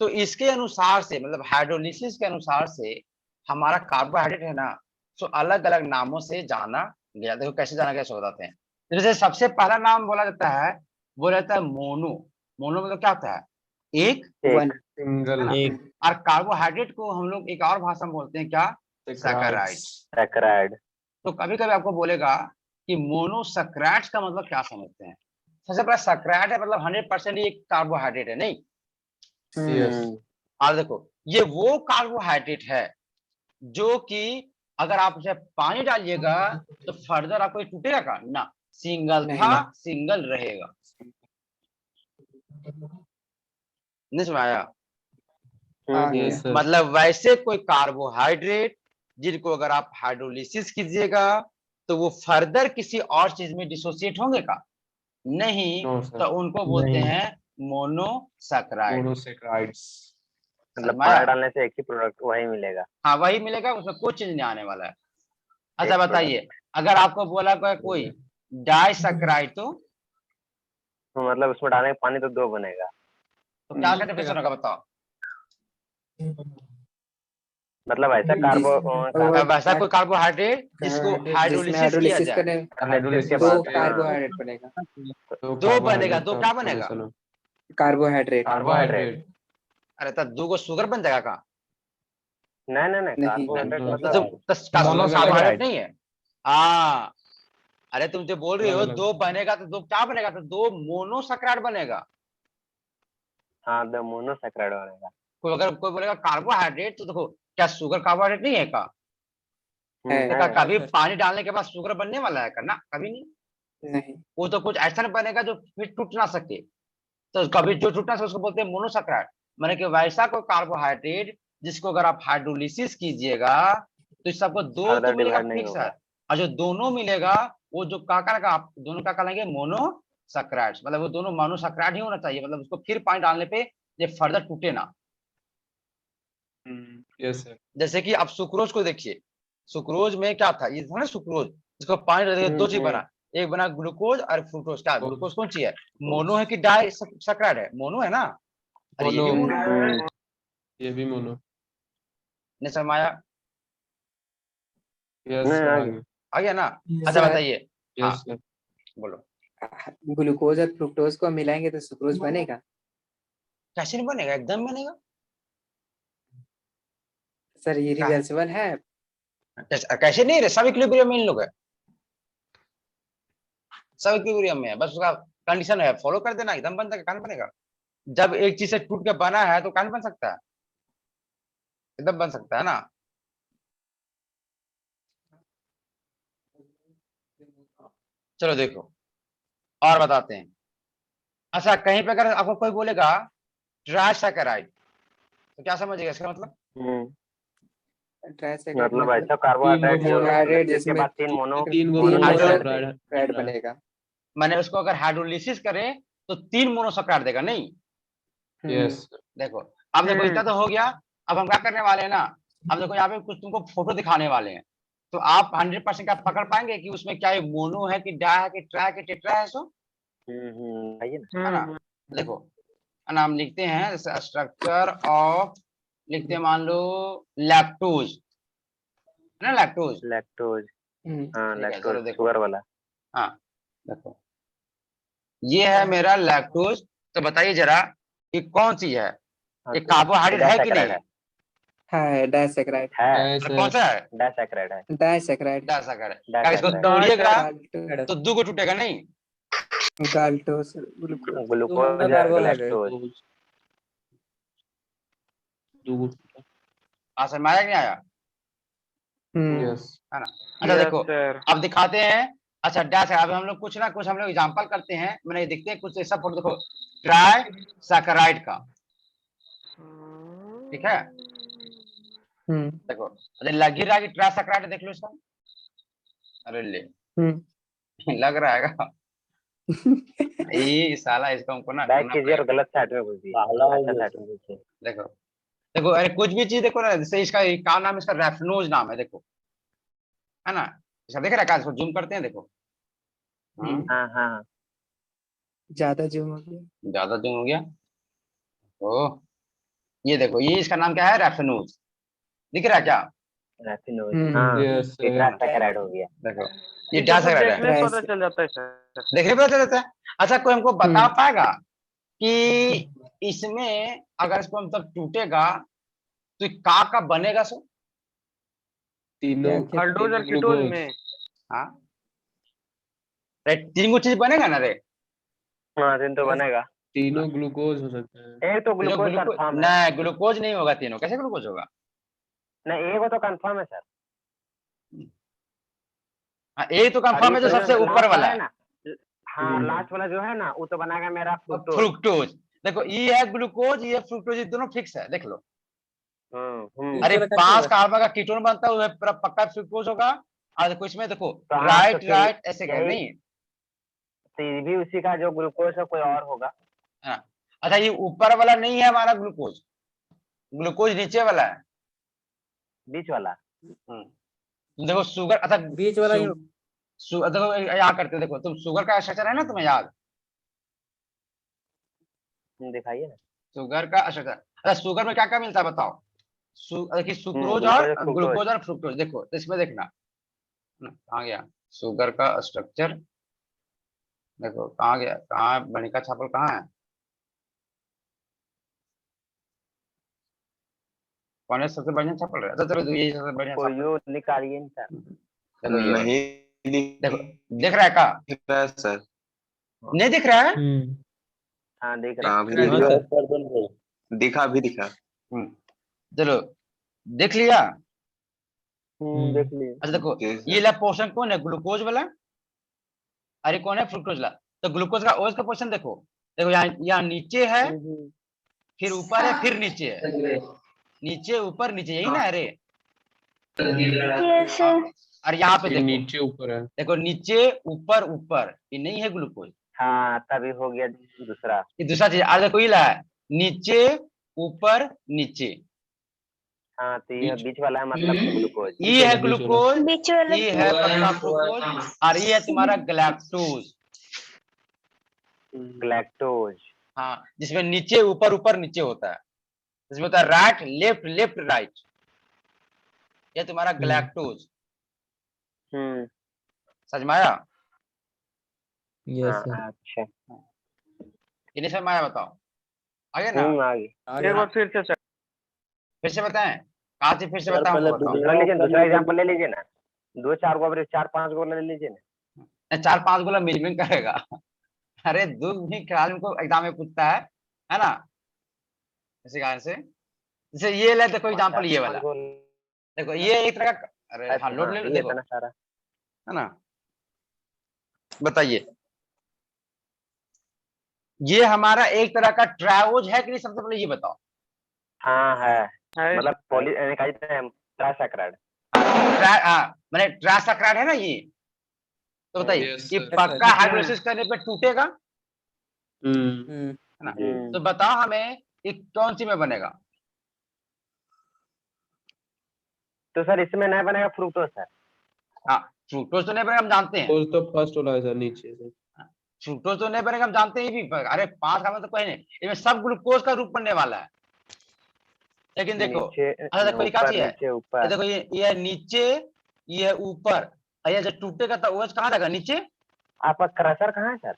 तो इसके अनुसार से, मतलब हाइड्रोलिसिस के अनुसार से हमारा कार्बोहाइड्रेट है ना, तो अलग अलग नामों से जाना गया। देखो कैसे जाना गया सो बताते हैं। जैसे सबसे पहला नाम बोला जाता है, वो रहता है मोनो। मोनो मतलब क्या होता है, एक, सिंगल। और कार्बोहाइड्रेट को हम लोग एक और भाषा में बोलते हैं क्या, सैकराइड। तो कभी कभी आपको बोलेगा कि मोनोसैकराइड्स का मतलब क्या समझते हैं। सबसे पहला सैकराइड है मतलब 100% ये कार्बोहाइड्रेट है, नहीं। और देखो ये वो कार्बोहाइड्रेट है जो कि अगर आप उसे पानी डालिएगा तो फर्दर आपको ये टूटेगा का ना, सिंगल था सिंगल रहेगा। नहीं समझ आया? मतलब वैसे कोई कार्बोहाइड्रेट जिनको अगर आप हाइड्रोलिसिस कीजिएगा तो वो फर्दर किसी और चीज में डिसोसिएट होंगे का? नहीं, तो उनको बोलते हैं मोनोसैकराइड। मतलब पानी डालने से एक ही प्रोडक्ट वही मिलेगा। हाँ वही मिलेगा, उसमें कुछ चीज नहीं आने वाला है। अच्छा बताइए, अगर आपको बोला कोई डाइसैकेराइड तो मतलब उसमें डालने का पानी तो 2 बनेगा। क्या का डेफिनेशन होगा बताओ। मतलब ऐसा कार्बो अब ऐसा कोई कार्बोहाइड्रेट जिसको जिसमें हाइड्रोलिसिस किया हाइड्रोलिसिस जाए करने हाइड्रोलिसिस के दो बाद कार्बोहाइड्रेट बनेगा। दो बनेगा, दो क्या बनेगा? कार्बोहाइड्रेट। कार्बोहाइड्रेट। अरे तो 2 को शुगर बन जाएगा का? नहीं नहीं। कार्बोहाइड्रेट तो मतलब कार्बोहाइड्रेट नहीं है। हाँ, अरे तुम जो बोल रही हो 2 बनेगा तो 2 क्या बनेगा? तो 2 मोनोसैकेराइड बनेगा। हाँ, 2 मोनोसैकेराइड बनेगा। अगर कोई बोलेगा कार्बोहाइड्रेट तो देखो, क्या शुगर कार्बोहाइड्रेट नहीं है का? है। कभी पानी डालने के बाद शुगर बनने वाला है करना? कभी नहीं। नहीं। वो तो कुछ ऐसा बनेगा जो फिर टूट ना सके, तो कभी जो टूटना सके उसको बोलते हैं मोनोसैकेराइड। माने कि वैसा कोई कार्बोहाइड्रेट जिसको अगर आप हाइड्रोलिसिस कीजिएगा तो इस सबको 2 तो फर्दर मिलेगा डिवाइड नहीं फिक्स है, होगा। और जो दोनों मिलेगा वो जो का आप दोनों का कहलाएंगे मोनोसैकेराइड्स। मतलब वो दोनों मोनोसैकेराइड ही होना चाहिए, मतलब उसको फिर पानी डालने पे ये फर्दर टूटे ना। Yes sir. जैसे कि आप सुक्रोज को देखिए, सुक्रोज में क्या था, ये था ना सुक्रोज, इसको पानी डाल दिया, 2 चीज बना, एक बना ग्लूकोज और फ्रुक्टोज। क्या ग्लूकोज कौन सी है? मोनो है कि डाइसैकेराइड है? मोनो है ना। अरे ये भी मोनो है। ये भी मोनो। नहीं समझ आया? यस नहीं, सर आगे। आ गया ना? Yes, अच्छा sir. बताइए। हाँ यस सर। बोलो। ग्लूकोज और फ्रुक्टोज को मिलाएंगे तो सुक्रोज बनेगा। कैसे नहीं बनेगा? एकदम बनेगा। सर ये रिवर्सिबल है। कैसे नहीं रे, सब इक्विलिब्रियम में इन लोग है, सब इक्विलिब्रियम में है, बस उसका कंडीशन है फॉलो कर देना, एकदम बन जाएगा। कहां बनेगा? जब एक चीज से टूट के बना है तो कहां बन सकता है? एकदम बन सकता है ना। चलो देखो और बताते हैं। अच्छा कहीं पे अगर आपको कोई बोलेगा ट्राइसैकेराइड तो क्या समझिएगा इसका मतलब? मतलब ऐसा कार्बोहाइड्रेट कार्बोहाइड्रेट जिसके जिसमें बाद 3 तीन मोनोसैकेराइड बनेगा। मैंने उसको अगर हाइड्रोलिसिस करें तो 3 मोनोसैकेराइड देगा नहीं। यस देखो अब देखो इतना तो हो गया। अब हम क्या करने वाले हैं ना, अब देखो यहाँ पे कुछ तुमको फोटो दिखाने वाले हैं, तो आप 100% क्या पकड़ पाएंगे कि उसमें क्या मोनो है कि डा है कि ट्रा है कि टेट्रा है? सो आइए ना। है ना। देखो है ना, हम लिखते हैं स्ट्रक्चर ऑफ, लिखते हैं मान लो लैक्टोज, है ना लैक्टोज। लैक्टोज। हाँ, ठीक है चलो लैक्टोज देखो। शुगर वाला। हाँ देखो ये है मेरा लैक्टोज। तो बताइए जरा कि कौन सी है? हाँ, ये कार्बोहाइड्रेट है कि नहीं? है डाइसैकेराइड। है कौन सा है? डाइसैकेराइड है। डाइसैकेराइड। डाइसैकेराइड। इसको तोड़िएगा तो 2 को टूटेगा नहीं। गाल्टोस ग्लूकोज। ग्लूकोज है लैक्टोज। समझ में आया कि नहीं आया? यस है ना। अच्छा देखो अब दिखाते हैं। अच्छा डैश है, अब हम लोग कुछ ना कुछ हम लोग एग्जांपल करते हैं, मैंने देखते हैं कुछ ऐसा फोटो। देखो ट्राइसैकेराइड का, ठीक है। देखो अरे लग ही रहा है कि ट्राइसैकेराइड, देख लो इसका। अरे ले लग रहा है ये साला इसका हमको ना बैक कीजिए और गलत साइड में घुसिए। अच्छा साइड में घुसिए। देखो देखो अरे कुछ भी चीज देखो ना, जैसे इसका क्या नाम है, इसका रेफनोज नाम है, देखो है ना। इसका देख रहा है, इसको जूम करते हैं देखो। हाँ हाँ ज्यादा जूम हो गया। ज्यादा जूम हो गया। ओ ये देखो, ये इसका नाम क्या है? रेफनोज। दिख रहा है क्या? रेफिनोज। हाँ, यस ये ट्राइसैकेराइड हो गया। देखो ये डाइसैकेराइड है। देखने से पता चल जाता है सर। देखने पता चल जाता है। अच्छा कोई हमको बता पाएगा कि इसमें अगर इसको मतलब टूटेगा तो का बनेगा? सो तीनों अल्डोज और कीटोज में। हाँ रे, 3 को चीज बनेगा ना रे। हाँ, दिन तो बनेगा। तीनों ग्लूकोज हो सकते हैं। एक तो ग्लूकोज कंफर्म है। नहीं ग्लूकोज नहीं होगा तीनों, कैसे ग्लूकोज होगा? नहीं, एक तो कंफर्म है सर। हाँ एक तो कंफर्म है जो सबसे ऊपर वाला है ना। हाँ, लास्ट वाला जो है ना वो तो बनाएगा मेरा फ्रुक्टोज। देखो ये है ग्लूकोज, ये फ्रुक्टोज, ये दोनों फिक्स है, देख लो। अरे 5 कार्बन का कीटोन बनता है, वो पक्का फ्रुक्टोज होगा। और देखो इसमें देखो राइट ऐसे कह नहीं, तो ये भी उसी का जो ग्लूकोज है कोई और होगा। अच्छा ये ऊपर वाला नहीं है हमारा ग्लूकोज, ग्लूकोज नीचे वाला है, बीच वाला। देखो शुगर। अच्छा बीच वाला देखो याद करते हो, देखो तुम शुगर का स्ट्रक्चर है ना तुम्हें याद, दिखाइए ना। शुगर का स्ट्रक्चर। अच्छा शुगर में क्या क्या मिलता है बताओ। देखिए सुक्रोज ग्लूकोज और और फ्रुक्टोज। ग्लूकोज और फ्रुक्टोज। देखो तो इसमें देखना कहाँ गया शुगर का स्ट्रक्चर, देखो कहाँ गया, कहाँ बनिका छापल कहाँ है, कौन है सबसे बढ़िया छापल रहा है। अच्छा चलो ये सबसे बढ़िया छापल। कोई निकालिए ना सर। देखो ये वाला। नहीं देखो दिख रहा है का, दिख रहा है सर। नहीं दिख रहा है। हाँ देख रहे हैं। हाँ, अभी हाँ दिखा दिखा भी दिखा। चलो देख लिया। देख लिए। अच्छा देखो जैसे- ये वाला पोर्शन कौन है, ग्लूकोज वाला, अरे कौन है फ्रुक्टोज वाला। तो ग्लूकोज का ओएच का पोर्शन देखो, देखो यहाँ नीचे है, फिर ऊपर है, फिर नीचे है, नीचे ऊपर नीचे, यही ना। अरे और यहाँ पे ये देखो, नीचे ऊपर है। देखो नीचे ऊपर ऊपर, ये नहीं है ग्लूकोज, हाँ तभी हो गया दूसरा। ये दूसरा चीज। और देखो ये ला है नीचे ऊपर नीचे, हाँ तो ये बीच वाला है मतलब ग्लूकोज। ये है ग्लूकोज, बीच वाला ये है पतला फ्रुक्टोज, और ये है तुम्हारा गैलेक्टोज। ग्लैक्टोज। हाँ जिसमें नीचे ऊपर ऊपर नीचे होता है, जिसमें होता है राइट लेफ्ट लेफ्ट राइट, ये तुम्हारा गैलेक्टोज। समझ में आया। हाँ, अच्छा। ये नहीं समझ में आया बताओ, आगे ना। आगे। एक बार फिर से सर। फिर से बताएं, कहाँ से फिर से यार, बताऊं पहले बताओ। दूसरा लीजिए, दूसरा एग्जाम्पल ले लीजिए ना। 2-4 को एवरेज 4-5 को ले लीजिए ना। 4-5 गोला मिनिमम करेगा। अरे दूध भी ख्याल को एग्जाम में पूछता है ना, इसी कारण से। जैसे ये ले देखो एग्जाम्पल, ये वाला देखो, ये एक तरह का, अरे हाँ लोड ले लो, देखो सारा है ना। बताइए ये हमारा एक तरह का ट्रायोज है कि नहीं, सबसे पहले ये बताओ। हाँ है मतलब ट्राइसैकराइड। मैंने ट्राइसैकराइड है ना ये, तो बताइए Yes, ये sir. पक्का हाइड्रोलाइसिस करने पे टूटेगा, है ना। तो बताओ हमें ये कौन सी में बनेगा। तो सर इसमें नहीं बनेगा फ्रुक्टोज सर। हाँ फ्रुक्टोज तो नहीं बनेगा, हम जानते हैं। तो फर्स्ट वाला है सर, नीचे से। फ्रुक्टोज तो नहीं बनेगा, हम जानते हैं ये भी। अरे 5 का मतलब कोई नहीं, इसमें सब ग्लूकोज का रूप बनने वाला है। लेकिन देखो अच्छा देखो ये क्या चीज है, ये देखो ये है नीचे, ये है ऊपर, ये जब टूटेगा तो ओएच कहाँ रहेगा, नीचे। आपका क्रशर कहाँ है सर?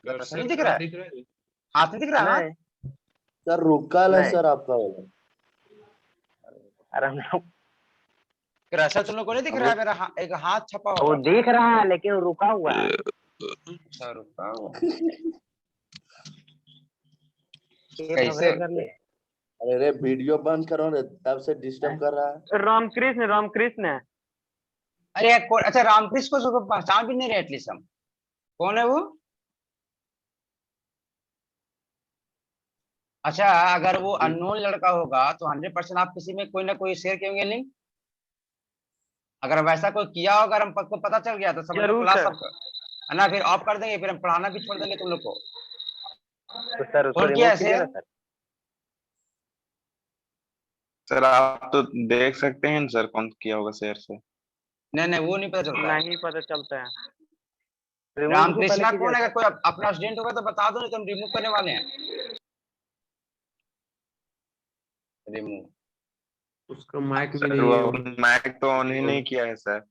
नहीं दिख रहा है, हाथ नहीं दिख रहा है। सर रुका है सर आपका वाला। अरे हम लोग क्रशर तुम लोग को नहीं दिख रहा है, मेरा एक हाथ छपा वो हुआ दिख रहा है लेकिन रुका हुआ है। है। रुका हुआ ये कैसे? कर लिए। अरे रे वीडियो बंद करो रे, तब से डिस्टर्ब कर रहा है। रामकृष्ण। अरे अच्छा रामकृष्ण को पहचान भी नहीं रहे एटलीस्ट हम, कौन है वो। अच्छा अगर वो अननोन लड़का होगा तो 100% आप किसी में कोई ना कोई शेयर करेंगे लिंक। अगर वैसा कोई किया होगा, अगर हमको पता चल गया तो सब जरूर क्लास सर। सब है ना, फिर ऑफ कर देंगे, फिर हम पढ़ाना भी छोड़ देंगे तुम लोग को। तो सर उसको कौन किया रिमूव कीजिए ऐसे? ना सर। सर आप तो देख सकते हैं सर कौन किया होगा शेयर से। नहीं वो नहीं पता चलता है। नहीं पता चलता है। रिमूव रामकृष्णा कौन है, अगर कोई अपना स्टूडेंट होगा तो बता दो, नहीं तो हम रिमूव करने वाले हैं। रिमूव उसका माइक भी सर नहीं वो है। माइक तो ऑन ही नहीं किया है सर।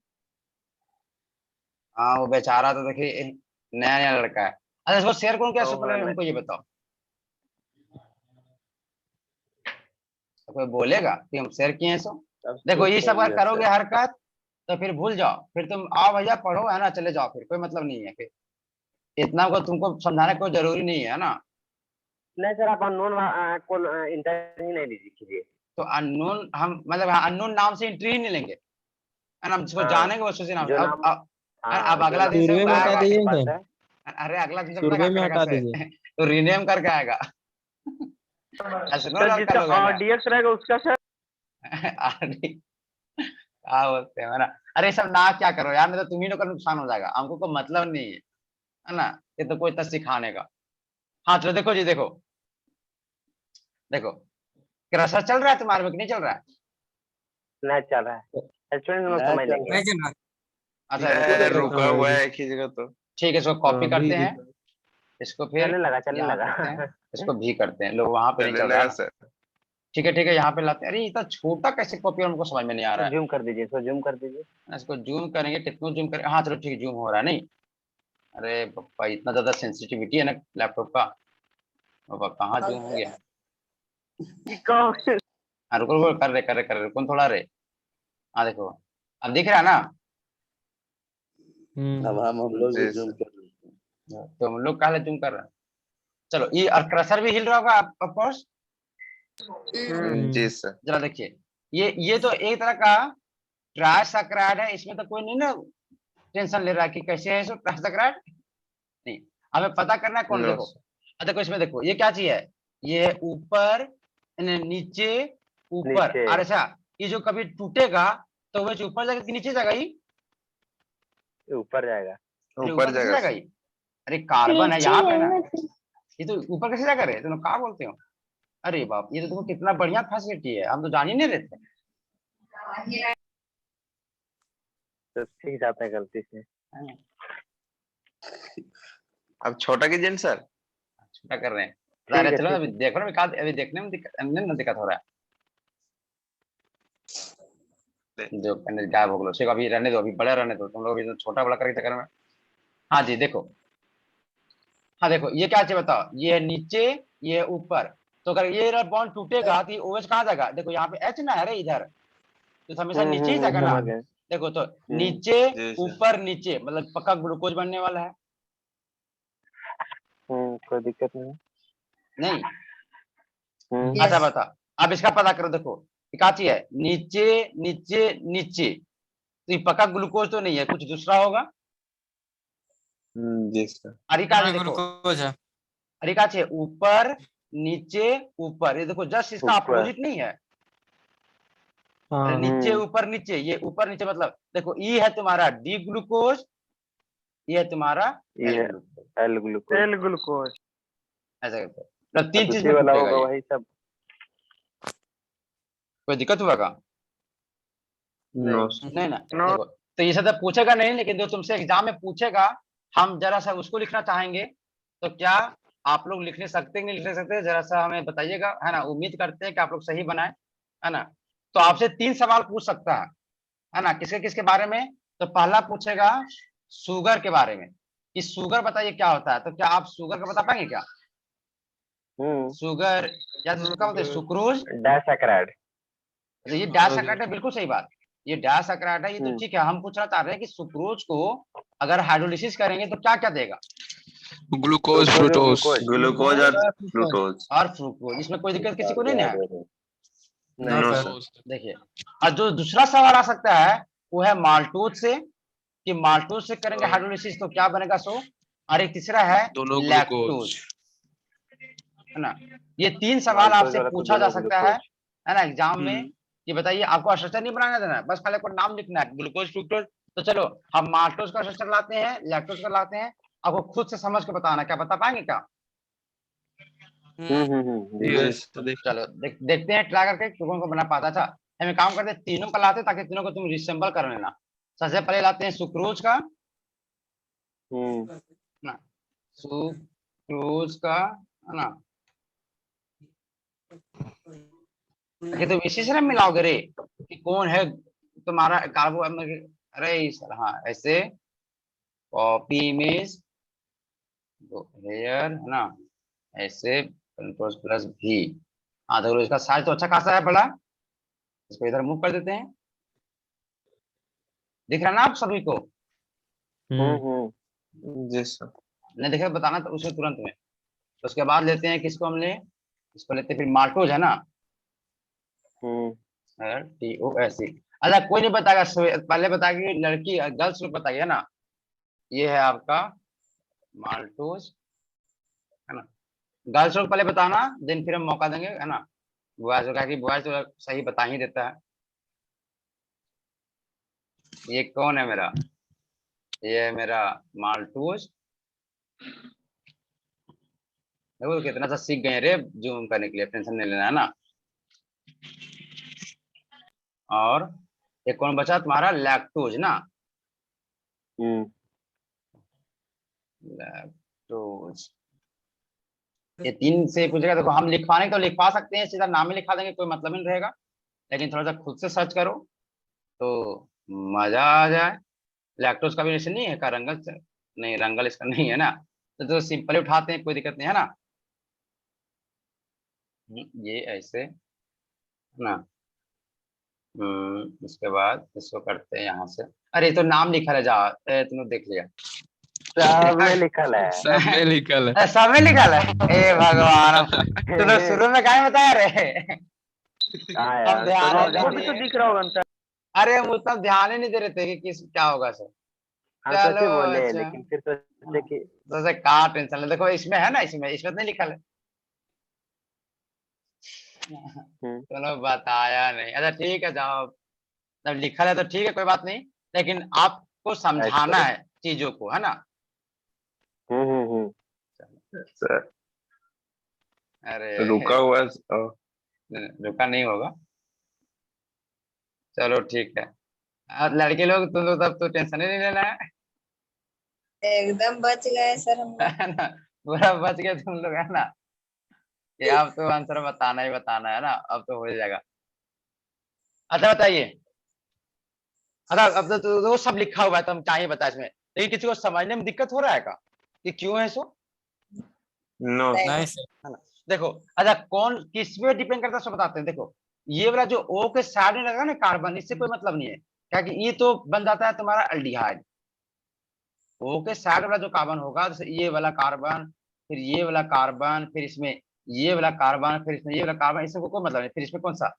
हाँ वो बेचारा तो देखिए नया नया लड़का है। अच्छा इसको शेयर कौन किया, सबसे पहले हमको ये बताओ। तो कोई बोलेगा कि हम शेयर किए हैं सो। देखो ये सब अगर करोगे हरकत तो फिर भूल जाओ, फिर तुम आओ भैया पढ़ो है ना, चले जाओ, फिर कोई मतलब नहीं है। फिर इतना को तुमको समझाने कोई जरूरी नहीं है ना। नहीं सर आप अननोन को इंटर ही नहीं कीजिए। तो अननोन हम मतलब अननोन नाम से एंट्री ही नहीं लेंगे, है ना। जिसको हाँ, जानेंगे वो सोचे नाम। जो नाम अब अगला दिन से आएगा। अरे अगला दिन से तो रीनेम करके आएगा। ऐसे सर जिसका RDX रहेगा उसका सर क्या बोलते हैं ना। अरे सब ना क्या करो यार, नहीं तो तुम्ही लोग का नुकसान हो जाएगा, हमको कोई मतलब नहीं है ना। ये तो कोई इतना सिखाने का। हाँ चलो देखो जी, देखो देखो क्रशर चल रहा है तुम्हारे में कि नहीं चल रहा है। नहीं चल रहा है। स्टूडेंट लोग समझ लेंगे। नहीं चल रहा। अच्छा अरे रुको, रुका हुआ है एक ही जगह तो। ठीक है, इसको कॉपी हाँ, करते भी हैं, इसको फिर चलने लगा चलने यहाँ लगा करते हैं, इसको भी करते हैं, लोग वहां पे नहीं चल रहा चलेगा है ना। सर। ठीक है, यहाँ पे लाते हैं। अरे इतना छोटा कैसे कॉपी हमको समझ में नहीं आ रहा है। जूम कर दीजिए, इसको जूम कर दीजिए। इसको जूम करेंगे, कितना जूम करें? हाँ चलो ठीक है, जूम हो रहा है नहीं। अरे पप्पा इतना ज्यादा सेंसिटिविटी है ना लैपटॉप का, पापा कहाँ जूम हो गया? हाँ रुको रुको, कर रहे कौन थोड़ा रे। हाँ देखो, अब दिख रहा है ना? अब हम लोग भी जी जूम सर। कर रहे हैं। तो हम लोग काहे जूम कर रहे हैं? चलो ये और क्रसर भी हिल रहा होगा ऑफ कोर्स। Ji sir. जरा देखिए, ये तो एक तरह का ट्राइसैकराइड है, इसमें तो कोई नहीं ना टेंशन ले रहा है कि कैसे है इसको ट्राइसैकराइड। नहीं, हमें पता करना है कौन। नो देखो देखो इसमें देखो, ये क्या चीज है? ये ऊपर नीचे ऊपर। नीचे। और अच्छा, ये जो कभी टूटेगा तो वो जो ऊपर जाएगा कि नीचे जाएगा? ये ऊपर जाएगा। अरे ऊपर कैसे जाएगा जाएगा सर। ये? अरे कार्बन है यहाँ पे ना, ये तो ऊपर कैसे जाएगा रे? तुम क्या बोलते हो? अरे बाप, ये तो तुमको कितना बढ़िया फैसिलिटी है, हम तो जान ही नहीं रहे थे। तो ठीक जाता है गलती से। अब छोटा कीजिए ना सर। छोटा कर रहे हैं। ठीक है, अरे चलो ठीक अभी है। देखो ना, अभी देखने में दिक्कत हो रहा है। जो गायब हो गया, उसे अभी रहने दो, अभी बड़ा रहने दो, तुम लोग अभी तो छोटा बड़ा करके चक्कर में। हाँ जी देखो, हाँ देखो ये क्या चाहिए बताओ? ये है नीचे, ये है ऊपर। तो अगर ये बॉन्ड टूटेगा तो ओएच कहाँ जाएगा? देखो यहाँ पे एच ना है रे इधर, तो हमेशा नीचे ही जाएगा ना। समझ गए। देखो तो नीचे जी सर। ऊपर नीचे, मतलब पक्का ग्लूकोज बनने वाला है। कोई दिक्कत नहीं। नहीं हम्म। अच्छा बता, अब इसका पता करो। देखो ये क्या चीज है? नीचे नीचे नीचे, तो ये पक्का ग्लूकोज तो नहीं है, कुछ दूसरा होगा। जी सर। अरे का देखो, ग्लूकोज है। अरे का चाहिए? ऊपर नीचे ऊपर, ये देखो जस्ट इसका ऊपर। अपोजिट नहीं है। अरे हाँ नीचे ऊपर नीचे, ये ऊपर नीचे मतलब देखो, ई है तुम्हारा डी ग्लूकोज, ये है तुम्हारा ये एल है glucose. L glucose. L glucose. ऐसा करते हैं, मतलब तीन चीज उसी में वाला टूटेगा होगा ये। वही सब। कोई दिक्कत हुआ का? No sir. नहीं ना। नो। देखो तो ये सब तो पूछेगा नहीं, लेकिन जो तुमसे एग्जाम में पूछेगा, हम जरा सा उसको लिखना चाहेंगे। तो क्या आप लोग लिख सकते हैं? लिख सकते हैं? जरा सा हमें बताइएगा, है ना। उम्मीद करते हैं कि आप लोग सही बनाए, है ना। तो आपसे 3 सवाल पूछ सकता है ना। किसके किसके बारे में? तो पहला पूछेगा शुगर के बारे में, कि शुगर बताइए क्या होता है। तो क्या आप शुगर का बता पाएंगे क्या? शुगर या तो क्या बोलते हैं, सुक्रोज। डाइसैकराइड। तो ये डायसैकराइड है, बिल्कुल सही बात। ये डायसैकराइड है, ये तो ठीक है। हम पूछना चाह रहे हैं कि सुक्रोज को अगर हाइड्रोलिसिस करेंगे तो क्या क्या देगा? Glucose fructose. ग्लूकोज और फ्रूक्टोज। और फ्रूक्टोज। इसमें कोई दिक्कत किसी को नहीं ना है? No sir. देखिए, और जो दूसरा सवाल आ सकता है वो है माल्टोज से, कि माल्टोज से करेंगे हाइड्रोलिसिस तो क्या बनेगा सो। और एक तीसरा है दोनों लैक्टोज, ग्लूकोज। है ना। ये 3 सवाल माल्टोज आपसे वाला तो पूछा जा दोनों सकता है ना एग्जाम में। ये बताइए, आपको स्ट्रक्चर नहीं बनाना देना है, बस खाली आपको नाम लिखना है, ग्लूकोज फ्रूक्टोज। तो चलो हम माल्टोज का स्ट्रक्चर लाते हैं, लैक्टोज का लाते हैं। आपको खुद से समझ के बताना, क्या बता पाएंगे क्या? चलो देखते हैं ट्राई करके कौन को बना पाता था। हम एक काम करते हैं, तीनों का लाते ताकि तीनों को तुम रिसेंबल कर लेना। सबसे पहले लाते हैं सुक्रोज का, ना सुक्रोज का, है ना। कि तुम इसी से ना मिलाओगे रे कि कौन है तुम्हारा कार्बो। अरे सर हाँ, ऐसे कॉपी इमेज हेयर, है ना, ऐसे कंट्रोल प्लस भी। हाँ देखो इसका साइज तो अच्छा खासा है, बड़ा। इसको इधर मूव कर देते हैं। दिख रहा है ना आप सभी को? जी सर। नहीं दिख रहा बताना तो उसे तुरंत में। तो उसके बाद लेते हैं किसको? हम ले इसको लेते हैं फिर माल्टोज, है ना। TOSE। अच्छा कोई नहीं बताएगा, पहले बताएगी लड़की, गर्ल्स लोग बताइए, है ना। ये है आपका माल्टोज, है ना। गर्ल्स लोग पहले बताना, देन फिर हम मौका देंगे, है ना। बॉयज का कि बॉयज तो सही बता ही देता है। ये कौन है मेरा? ये है मेरा माल्टोज। देखो कितना सा सीख गए रे जूम करने के लिए, टेंशन नहीं लेना, है ना। और एक कौन बचा तुम्हारा? लैक्टोज ना। लैक्टोज। ये 3 से पूछेगा, देखो हम लिखवाने तो लिखवा सकते हैं, सीधा नाम ही लिखा देंगे, कोई मतलब ही नहीं रहेगा, लेकिन थोड़ा सा खुद से सर्च करो तो मजा आ जाए। लैक्टोज का भी नहीं है का रंगल से? नहीं, रंगल इसका नहीं है ना, तो सिंपली उठाते हैं, कोई दिक्कत नहीं है ना। ये ऐसे ना। उसके बाद इसको करते हैं यहाँ से। अरे तो नाम लिखा रह जा, तुमने देख लिया। सब में लिखल है। सब में लिखल है। सब में लिखा है। ए भगवान, तो शुरू में क्या बताया रहे। हाँ हम यार, ध्यान तो नहीं आपको भी तो दिए। दिख रहा होगा ना सर। अरे हम उतना ध्यान ही नहीं दे रहे थे कि किस क्या होगा सर। हम चलो सोचे बोले, अच्छा, लेकिन फिर सोचे कि तो से कहाँ टेंशन ले, देखो इसमें है ना, इसमें तो नहीं लिखा है। चलो बताया नहीं, अच्छा ठीक है, जाओ, जब लिखा है तो ठीक है, कोई बात नहीं, लेकिन आपको समझाना है चीजों को, है ना। सर अरे रुका हुआ रुका नहीं होगा। चलो ठीक है। लड़के लोग तुम लोग तब तो टेंशन ही नहीं लेना है। एकदम बच गए सर हम लोग। है ना, पूरा बच गए तुम लोग, है ना, कि अब तो आंसर बताना ही बताना है ना, अब तो हो जाएगा। अच्छा बताइए, अच्छा अब तो वो सब लिखा हुआ है, तो हम क्या ही बताए इसमें, लेकिन किसी को समझने में दिक्कत हो रहा है का, कि क्यों है सो? नो। नहीं सर। है ना, देखो, अच्छा कौन किस पे डिपेंड करता है सो बताते हैं। देखो ये वाला जो O के साइड में लगा ना कार्बन, इससे कोई मतलब नहीं है, क्या कि ये तो बन जाता है तुम्हारा अल्डिहाइड। O के साइड वाला जो कार्बन होगा, जैसे ये वाला कार्बन, फिर ये वाला कार्बन, फिर इसमें ये वाला कार्बन, फिर इसमें ये वाला कार्बन, इससे कोई मतलब नहीं, फिर इसमें कौन सा,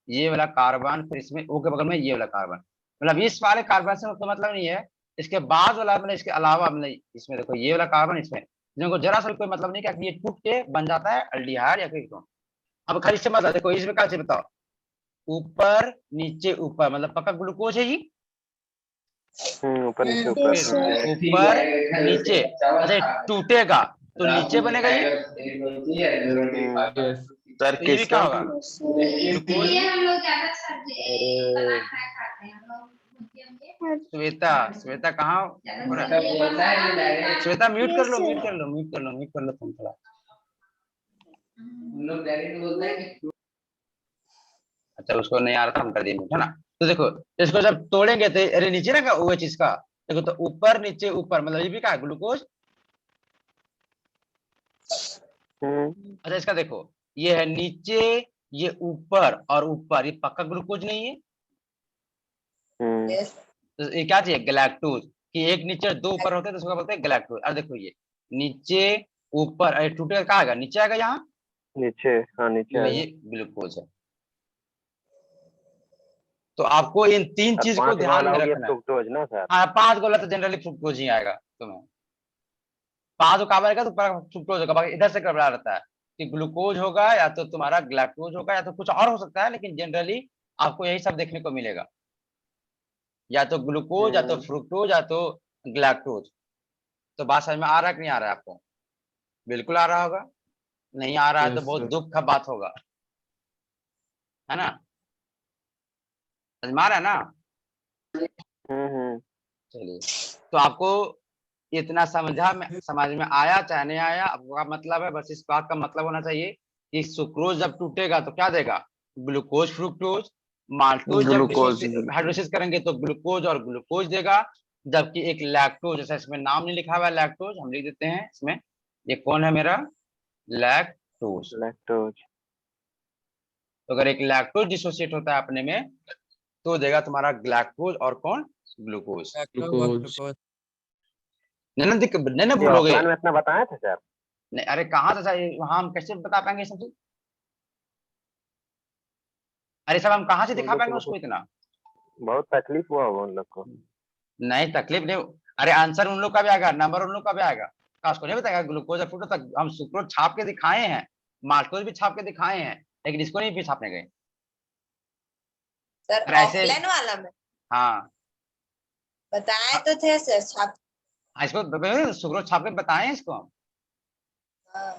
ये वाला कार्बन, फिर इसमें O के बगल में ये वाला कार्बन, मतलब इस वाले कार्बन से कोई मतलब नहीं है। इसके बाद वाला मतलब इसके अलावा मतलब इसमें देखो ये वाला कार्बन, इसमें जिनको जरा सा भी कोई मतलब नहीं, क्या कि ये टूट के बन जाता है अल्डिहाइड या फिर कौन। अब खाली इससे मतलब देखो, इसमें क्या चीज बताओ, ऊपर नीचे ऊपर, मतलब पक्का ग्लूकोज है ये। ऊपर नीचे फिर ऊपर नीचे, अच्छा टूटेगा तो नीचे बनेगा ये, सर तो ये भी क्या किसका? होगा, ग्लूकोज। श्वेता, श्वेता कहाँ हो रहा है? श्वेता म्यूट कर लो, म्यूट कर लो, म्यूट कर लो, म्यूट कर लो तुम थोड़ा। अच्छा उसको नहीं आ रहा था, हम कर दिए म्यूट, है ना। तो देखो इसको जब तोड़ेंगे तो अरे नीचे ना वो चीज का, देखो तो ऊपर नीचे ऊपर, मतलब ये भी क्या है, ग्लूकोज। अच्छा इसका देखो, ये है नीचे, ये ऊपर और ऊपर, ये पक्का ग्लूकोज नहीं है। तो ये क्या चाहिए, गैलेक्टोज, कि एक नीचे दो ऊपर होते हैं तो उसको बोलते हैं गैलेक्टोज। अब देखो ये नीचे ऊपर, अरे टूटेगा कहाँ आएगा, नीचे आएगा यहाँ, नीचे। हाँ नीचे तो ये ग्लूकोज है। तो आपको इन 3 चीज को 5 ध्यान वाला में हो गया रखना है। फ्रुक्टोज ना सर। हाँ 5 गोला तो जनरली फ्रुक्टोज ही आएगा तुम्हें, 5 कार्बन आएगा तो फ्रुक्टोज होगा, बाकी इधर से गड़बड़ा रहता है कि ग्लूकोज होगा या तो तुम्हारा ग्लैक्टोज होगा या तो कुछ और हो सकता है, लेकिन जनरली आपको यही सब देखने को मिलेगा, या तो ग्लूकोज या तो फ्रुक्टोज या तो ग्लैक्टोज। तो बात समझ में आ रहा है कि नहीं आ रहा है आपको? बिल्कुल आ रहा होगा, नहीं आ रहा है तो बहुत दुख का बात होगा, है ना, समझ में आ रहा है ना। चलिए, तो आपको इतना समझ में आया चाहे नहीं आया, आपका मतलब है, बस इस बात का मतलब होना चाहिए कि सुक्रोज जब टूटेगा तो क्या देगा, ग्लूकोज फ्रुक्टोज। माल्टोज जब ग्लूकोज। हाइड्रोलिसिस करेंगे तो ग्लूकोज और ग्लूकोज देगा, जबकि एक लैक्टोज, जैसा इसमें नाम नहीं लिखा हुआ है लैक्टोज, हम लिख देते हैं इसमें, ये कौन है मेरा, लैक्टोज। लैक्टोज। तो अगर एक लैक्टोज डिसोसिएट होता है अपने में तो देगा तुम्हारा ग्लैक्टोज और कौन, ग्लूकोज। ग्लूकोज। नहीं ये भूलोगे। ऑफलाइन में इतना बताए थे सर। नहीं अरे कहाँ से सर, वहां हम कैसे बता पाएंगे सब चीज? अरे सब हम कहाँ से उन दिखा लोग पाएंगे को उसको इतना? बहुत तकलीफ हुआ होगा उन लोग को। नहीं तकलीफ नहीं, अरे आंसर उन लोग का भी आएगा, नंबर उन लोग का भी आएगा, का उसको नहीं बताएगा ग्लूकोज और फ्रुक्टोज तक हम सुक्रोज छाप के दिखाए हैं, माल्टोज भी छाप के दिखाए हैं, लेकिन इसको नहीं भी छापने गए सर अरे ऐसे। ऑफलाइन वाला में हाँ बताए तो थे सर छाप। इसको सुक्रोज छाप के बताए हैं इसको हम, हाँ।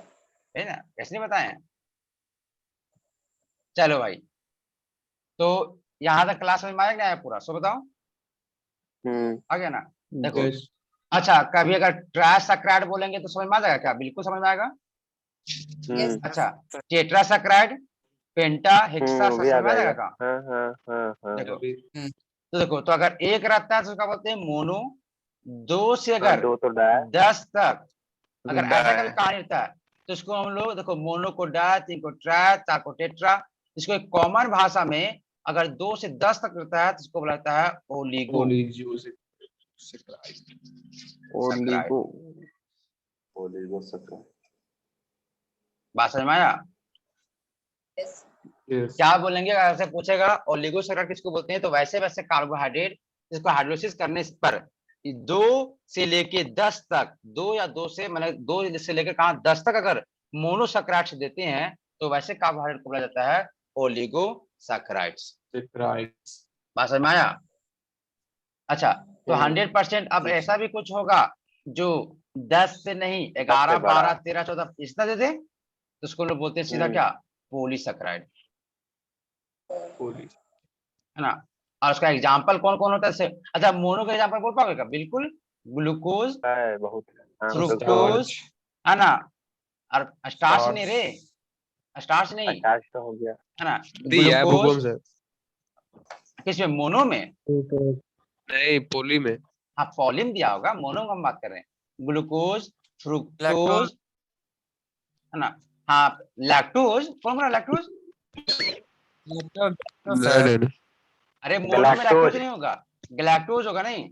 है ना, कैसे नहीं बताए हैं। चलो भाई, तो यहाँ तक क्लास में आया क्या है पूरा, सो बताओ आ गया ना। देखो अच्छा, कभी अगर ट्राइसैकराइड बोलेंगे तो समझ में आ जाएगा क्या? बिल्कुल समझ में आएगा। यस अच्छा, टेट्रासैकराइड, पेंटा, हेक्सा, वो सब भी आ समझ में आ जाएगा जाएगा। क्या? हाँ। देखो तो देखो, तो अगर एक रहता है तो उसका बोलते हैं मोनो। 2 से हाँ, अगर 2 तो डाय। 10 तक अगर ऐसा कभी डाय। कहा रहता है तो इसको हम लोग देखो, मोनो को डाय, 3 को ट्राई, 4 को टेट्रा। इसको एक कॉमन भाषा में अगर 2 से 10 तक रहता है तो इसको बोला जाता है ओलिगो। सैकराइड। ओलिगोसैकराइड। बात समझ में आया? यस क्या बोलेंगे अगर ऐसे पूछेगा ओलिगोसैकराइड किसको बोलते हैं, तो वैसे वैसे कार्बोहाइड्रेट जिसको हाइड्रोलिसिस करने पर 2 से लेके 10 तक, 2 या 2 से मतलब 2 से लेकर कहा 10 तक अगर मोनोसैकराइड्स देते हैं तो वैसे कार्बोहाइड्रेट को बोला जाता है ओलिगोसैकराइड्स। बात समझ में आया? अच्छा, तो 100% अब ऐसा भी कुछ होगा जो 10 से नहीं, 11, 12, 13, 14 इतना दे दे तो उसको लोग बोलते हैं सीधा क्या? पॉलीसैकराइड, है ना। और उसका एग्जाम्पल कौन कौन होता है? अच्छा, मोनो का एग्जाम्पल बोल पाओगे क्या? बिल्कुल, ग्लूकोज, है बहुत। हाँ, फ्रुक्टोज, है ना। और स्टार्च नहीं रे, स्टार्च नहीं, अटैच तो हो गया। है ना। दिया है बुक ग्लूकोज से। किसमें? मोनो में। नहीं, पोली में। हाँ, पॉलिन दिया होगा, मोनो में हम बात कर रहे हैं। ग्लूकोज, फ्रुक्टोज, है ना। हाँ, लैक्टोज, कौन बोला लैक्टोज? ब्लड। अरे मोनो में लैक्टोज नहीं होगा, गैलेक्टोज होगा नहीं।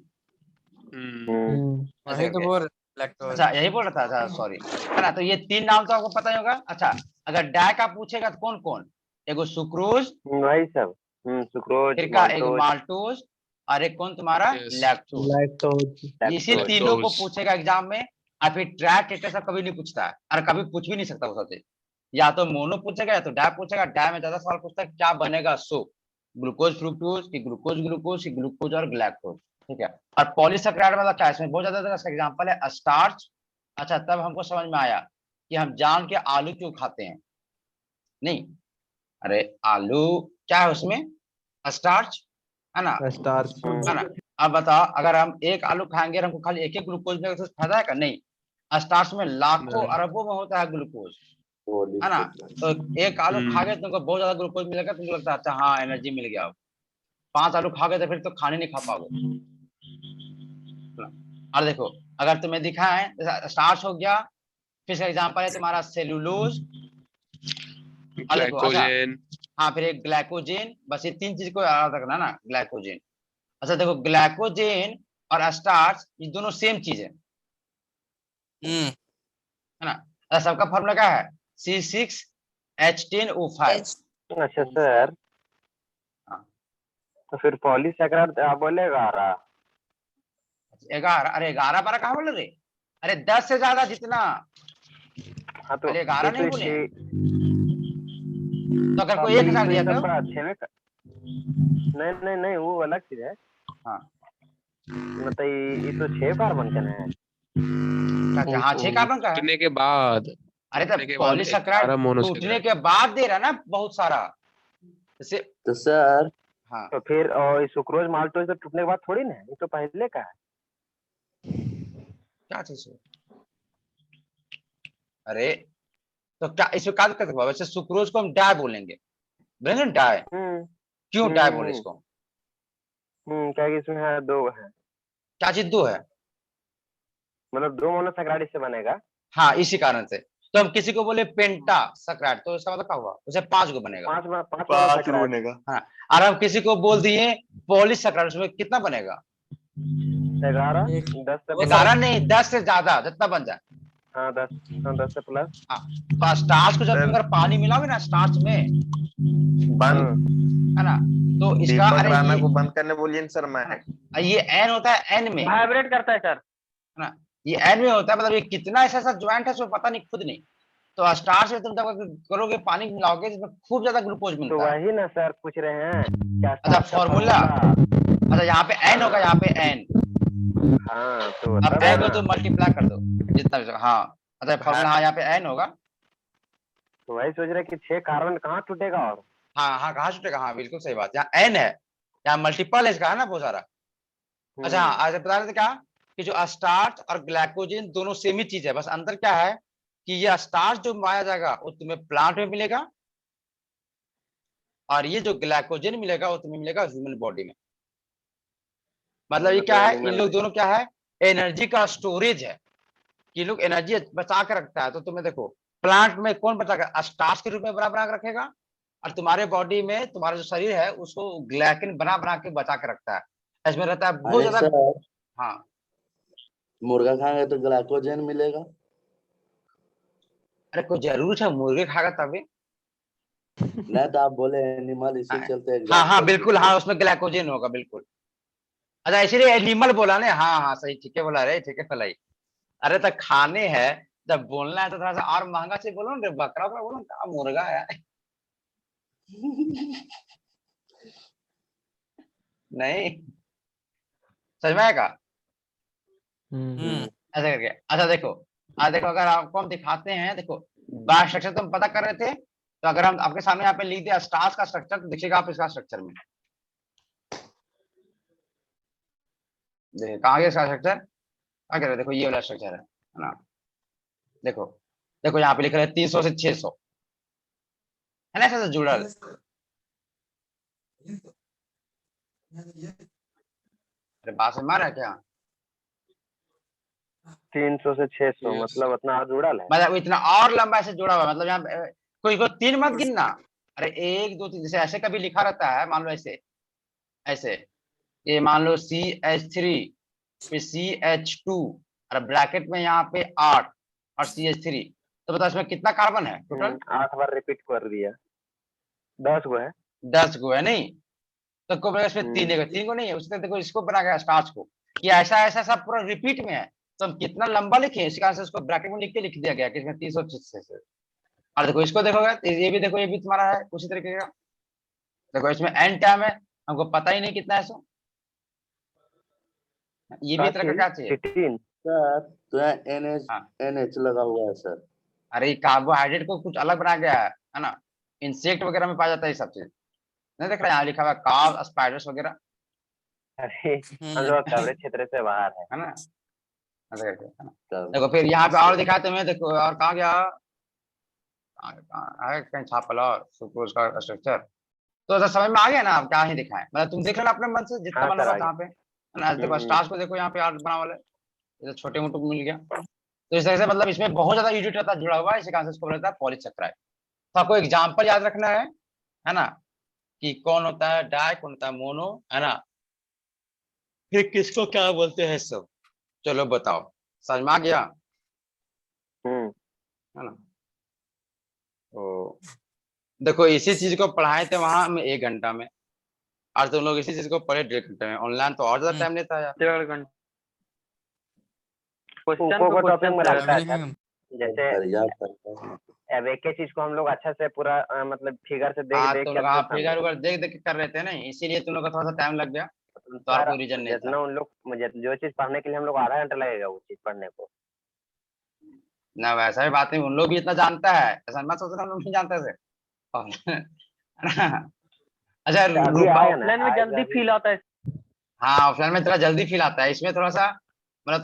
वही तो बोल लैक्टोज। अच्छा, यही बोल रहा था, अच्छा सॉरी, है ना। तो ये 3 नाम तो आपको पता ही होगा। अच्छा, अगर डाय का पूछेगा तो कौन कौन? एगो सुक्रोज, वही सब। सुक्रोज, फिर का एगो माल्टोज, माल्टोज, और एक कौन तुम्हारा? Yes. लैक्टोज। इसी लैक्टोज। तीनों को पूछेगा एग्जाम में। और फिर ट्राई टेट्रा सब कभी नहीं पूछता है, और कभी पूछ भी नहीं सकता वो सबसे। या तो मोनो पूछेगा या तो डाय पूछेगा। डाय में ज्यादा सवाल पूछता है क्या बनेगा सो, ग्लूकोज फ्रुक्टोज की ग्लूकोज ग्लूकोज की ग्लूकोज और ग्लैक्टोज, ठीक है। और पॉलीसैकराइड मतलब क्या है? इसमें बहुत ज्यादा इसका एग्जाम्पल है स्टार्च। अच्छा, तब हमको समझ में आया कि हम जान के आलू क्यों खाते हैं। नहीं, अरे आलू क्या है उसमें? स्टार्च, है ना, स्टार्च। है ना। अब बताओ, अगर हम एक आलू खाएंगे और हमको खाली एक ग्लूकोज मिलेगा तो फायदा है का? नहीं, स्टार्च में लाखों अरबों में होता है ग्लूकोज, है ना। तो एक आलू खा गए तुमको बहुत ज्यादा ग्लूकोज मिलेगा, तुमको लगता है अच्छा हाँ एनर्जी मिल गया। 5 आलू खा गए तो फिर तो खाने नहीं खा पाओगे। और देखो, अगर तुम्हें दिखा है स्टार्च हो गया, फिर एग्जाम्पल है तुम्हारा सेलुलोज, ग्लाइकोजन। हाँ, फिर एक ग्लाइकोजेन। बस ये 3 चीज को याद रखना ना, ग्लाइकोजेन। अच्छा देखो, ग्लाइकोजेन और स्टार्च ये दोनों सेम चीज है ना। अच्छा, सबका फॉर्मूला क्या है? C6H10O5। एच अच्छा सर, हाँ, तो फिर पॉलीसैकराइड आप बोले 11। 11? अरे 11 12 कहाँ बोले रे? अरे 10 से ज्यादा जितना। हाँ तो अरे 11 नहीं तो बोले। छह। तो अगर कोई एक हजार दिया तो अच्छे में नहीं नहीं नहीं, वो अलग चीज है। हाँ, मतलब ये तो 6 कार्बन का है। अच्छा हाँ, 6 कार्बन का है। टूटने के बाद। अरे तो टूटने के बाद पॉलीसैकराइड 11 टूटने मोनोसैकराइड। के बाद दे रहा ना बहुत सारा, जैसे तो सर हाँ। तो फिर और सुक्रोज माल्टोज तो टूटने के बाद थोड़ी ना है, ये तो पहले का है। क्या चीज है? अरे तो क्या इसमें क्या दिक्कत है? वैसे सुक्रोज को हम डाई बोलेंगे, बोलेंगे ना डाई। क्यों डाई बोले इसको? क्या कि इसमें है 2 है, क्या चीज 2 है? मतलब 2 मोनोसैकराइड इससे बनेगा। हाँ, इसी कारण से। तो हम किसी को बोले पेंटा सैकराइड तो इसका मतलब क्या हुआ? उसे 5 गो बनेगा। 5 5 मोनोसैकराइड बनेगा। हाँ, और हम किसी को बोल दिए पॉलीसैकराइड, उसमें कितना बनेगा? 11 10 से 11 नहीं, 10 से ज्यादा जितना बन जाए। हाँ 10 से प्लस। हाँ, तो स्टार्च को जब तुम अगर पानी मिलाओगे ना स्टार्च में, बंद। है ना, तो इसका दीपक अरे राणा को बंद करने बोलिए सर। मैं ये एन होता है एन में, है वाइब्रेट करता है सर। ना। ये एन में होता है, मतलब ये कितना ऐसा ऐसा ज्वाइंट है उसमें पता नहीं, खुद नहीं। तो स्टार्च में तुम जब करोगे पानी मिलाओगे जिसमें खूब ज्यादा ग्लूकोज तो मिलता है। वही ना सर पूछ रहे हैं क्या अच्छा, फॉर्मूला। अच्छा, यहाँ पे एन होगा, यहाँ पे एन। हाँ तो अब तब एन ना। को तुम मल्टीप्लाई कर दो जितना भी होगा। हाँ, अच्छा फॉर्मूला, हाँ यहाँ पे एन होगा। तो वही सोच रहे कि 6 कार्बन कहाँ टूटेगा। और हाँ हाँ, कहाँ छूटेगा? हाँ बिल्कुल सही बात, यहाँ एन है, यहाँ मल्टीपल है इसका, है ना बहुत सारा। अच्छा हाँ, आज बता रहे थे क्या कि जो स्टार्च और ग्लाइकोजन दोनों सेम ही चीज है, बस अंतर क्या है कि ये स्टार्च जो पाया जाएगा वो तुम्हें प्लांट में मिलेगा और ये जो ग्लाइकोजन मिलेगा वो तुम्हें मिलेगा ह्यूमन बॉडी में। मतलब ये क्या है, इन लोग दोनों क्या है, एनर्जी का स्टोरेज है कि लोग एनर्जी बचा के रखता है। तो तुम्हें देखो प्लांट में कौन बचा कर स्टार्च के रूप में बना बना के रखेगा और तुम्हारे बॉडी में तुम्हारा जो शरीर है उसको ग्लाइकिन बना बना के बचा के रखता है। इसमें रहता है बहुत अरे ज्यादा। सर, हाँ मुर्गा खाएंगे तो ग्लाइकोजन मिलेगा। अरे कोई जरूर है मुर्गे खाएगा तभी। नहीं तो आप बोले एनिमल, इसी चलते हाँ हाँ example बिल्कुल, दिए। हाँ उसमें ग्लाइकोजन होगा बिल्कुल। अच्छा इसलिए एनिमल बोला ना, हाँ हाँ सही, ठीक है बोला रे, ठीक है फलाई। अरे तो खाने हैं जब बोलना है तो थोड़ा सा और महंगा से बोलो ना, बकरा बकरा बोलो ना, मुर्गा है नहीं समझ में आएगा ऐसा करके। अच्छा देखो, देखो अगर आपको हम दिखाते हैं, देखो बाय स्ट्रक्चर तो हम पता कर रहे थे, तो अगर हम आपके सामने यहाँ पे लिख दिया स्टार्च का स्ट्रक्चर तो दिखेगा आप इसका स्ट्रक्चर में। देखिए कहाँ गया इसका स्ट्रक्चर, क्या कर रहे, देखो ये वाला स्ट्रक्चर है ना। देखो देखो यहाँ पे लिख रहे हैं 300 से 600 है ना, ऐसा जुड़ा है। अरे बात समझ में आ रहा है क्या, 300 से 600 मतलब उतना जुड़ा है। मतलब इतना और लंबा ऐसे जुड़ा हुआ है, मतलब यहाँ पे कोई को 3 मत गिनना। अरे 1 2 3 जैसे ऐसे कभी लिखा रहता है, मान लो ऐसे ऐसे, ये मान लो CH3 फिर CH2 और ब्रैकेट में यहाँ पे 8 और CH3, तो बताओ इसमें कितना कार्बन है टोटल। 8 बार रिपीट कर दिया, 10 गो है। 10 गो है नहीं, तो को बनेगा इसमें 3 को नहीं है उसने, देखो इसको बना गया स्टार्च को, ये ऐसा ऐसा सब पूरा रिपीट में है, तो हम कितना लंबा लिखे इसका आंसर इसको ब्रैकेट में लिख के लिख दिया गया कि इसमें 300 से। और देखो इसको देखोगे तो ये भी देखो, ये भी तुम्हारा है उसी तरीके का। देखो इसमें एन टाइम है, हमको पता ही नहीं कितना है सो, ये भी तरह का क्या चाहिए। 15 सर तो यहाँ NH हाँ। NH लगा हुआ है सर। अरे कार्बोहाइड्रेट को कुछ अलग बनाया गया है ना, इंसेक्ट वगैरह में पाया जाता है ये सब चीज, नहीं देख रहा है यहाँ लिखा हुआ काव स्पाइडर्स वगैरह अरे हम लोग कवरेज क्षेत्र से बाहर है ना, ऐसा करके है ना। तब देखो फिर यहाँ पे और दिखाते हैं, देखो और कहाँ गया, कहाँ है कहीं छापल और सुक्रोज का स्ट्रक्चर, तो ऐसा समझ में आ गया ना आप क्या ही दिखाएं, मतलब तुम देख लेना अपने मन से जितना हाँ, बना सर, हुआ आ कहाँ पे है ना। देखो स्टार्स को देखो यहाँ पे आर्ट बना वाले, ये तो छोटे मोटे को मिल गया, तो इस तरह से मतलब इसमें बहुत ज्यादा यूनिट रहता है जुड़ा हुआ है, इसी कारण से इसको बोलता है पॉलीसेकेराइड। तो आपको एग्जाम्पल याद रखना है ना, कि कौन होता है डाई, कौन होता है मोनो, है ना, फिर किसको क्या बोलते हैं सब। चलो बताओ समझ में आ गया है ना। तो देखो इसी चीज को पढ़ाए थे वहां में 1 घंटा में, आज तुम लोग इसी चीज को पढ़े 1.5 घंटे में, ऑनलाइन तो और ज्यादा टाइम लेता है। 1.5 घंटे क्वेश्चन ऊपर को टॉपिक में रहता है हम्म। जैसे याद करता हूँ। अब एक एक चीज को हम लोग अच्छा से पूरा मतलब फिगर से देख हाँ देख तुम के लोग हाँ अच्छे से फिगर समझे। उगर देख देख के कर रहे थे ना, इसीलिए तुम लोग का थोड़ा सा टाइम लग गया, तो और कोई रीजन नहीं था। जितना उन लोग मुझे जो चीज पढ़ने के लिए हम लोग आधा घंटा लगेगा वो चीज पढ़ने को। ना वैसा भी बात नहीं, उन लोग भी इतना जानता है, ऐसा मत सोचना हम लोग नहीं जानते थे अच्छा अभी आएगा ना, ऑफलाइन में जल्दी आएगा फील आता है। हाँ ऑफलाइन में थोड़ा जल्दी फील आता है, इसमें थोड़ा सा मतलब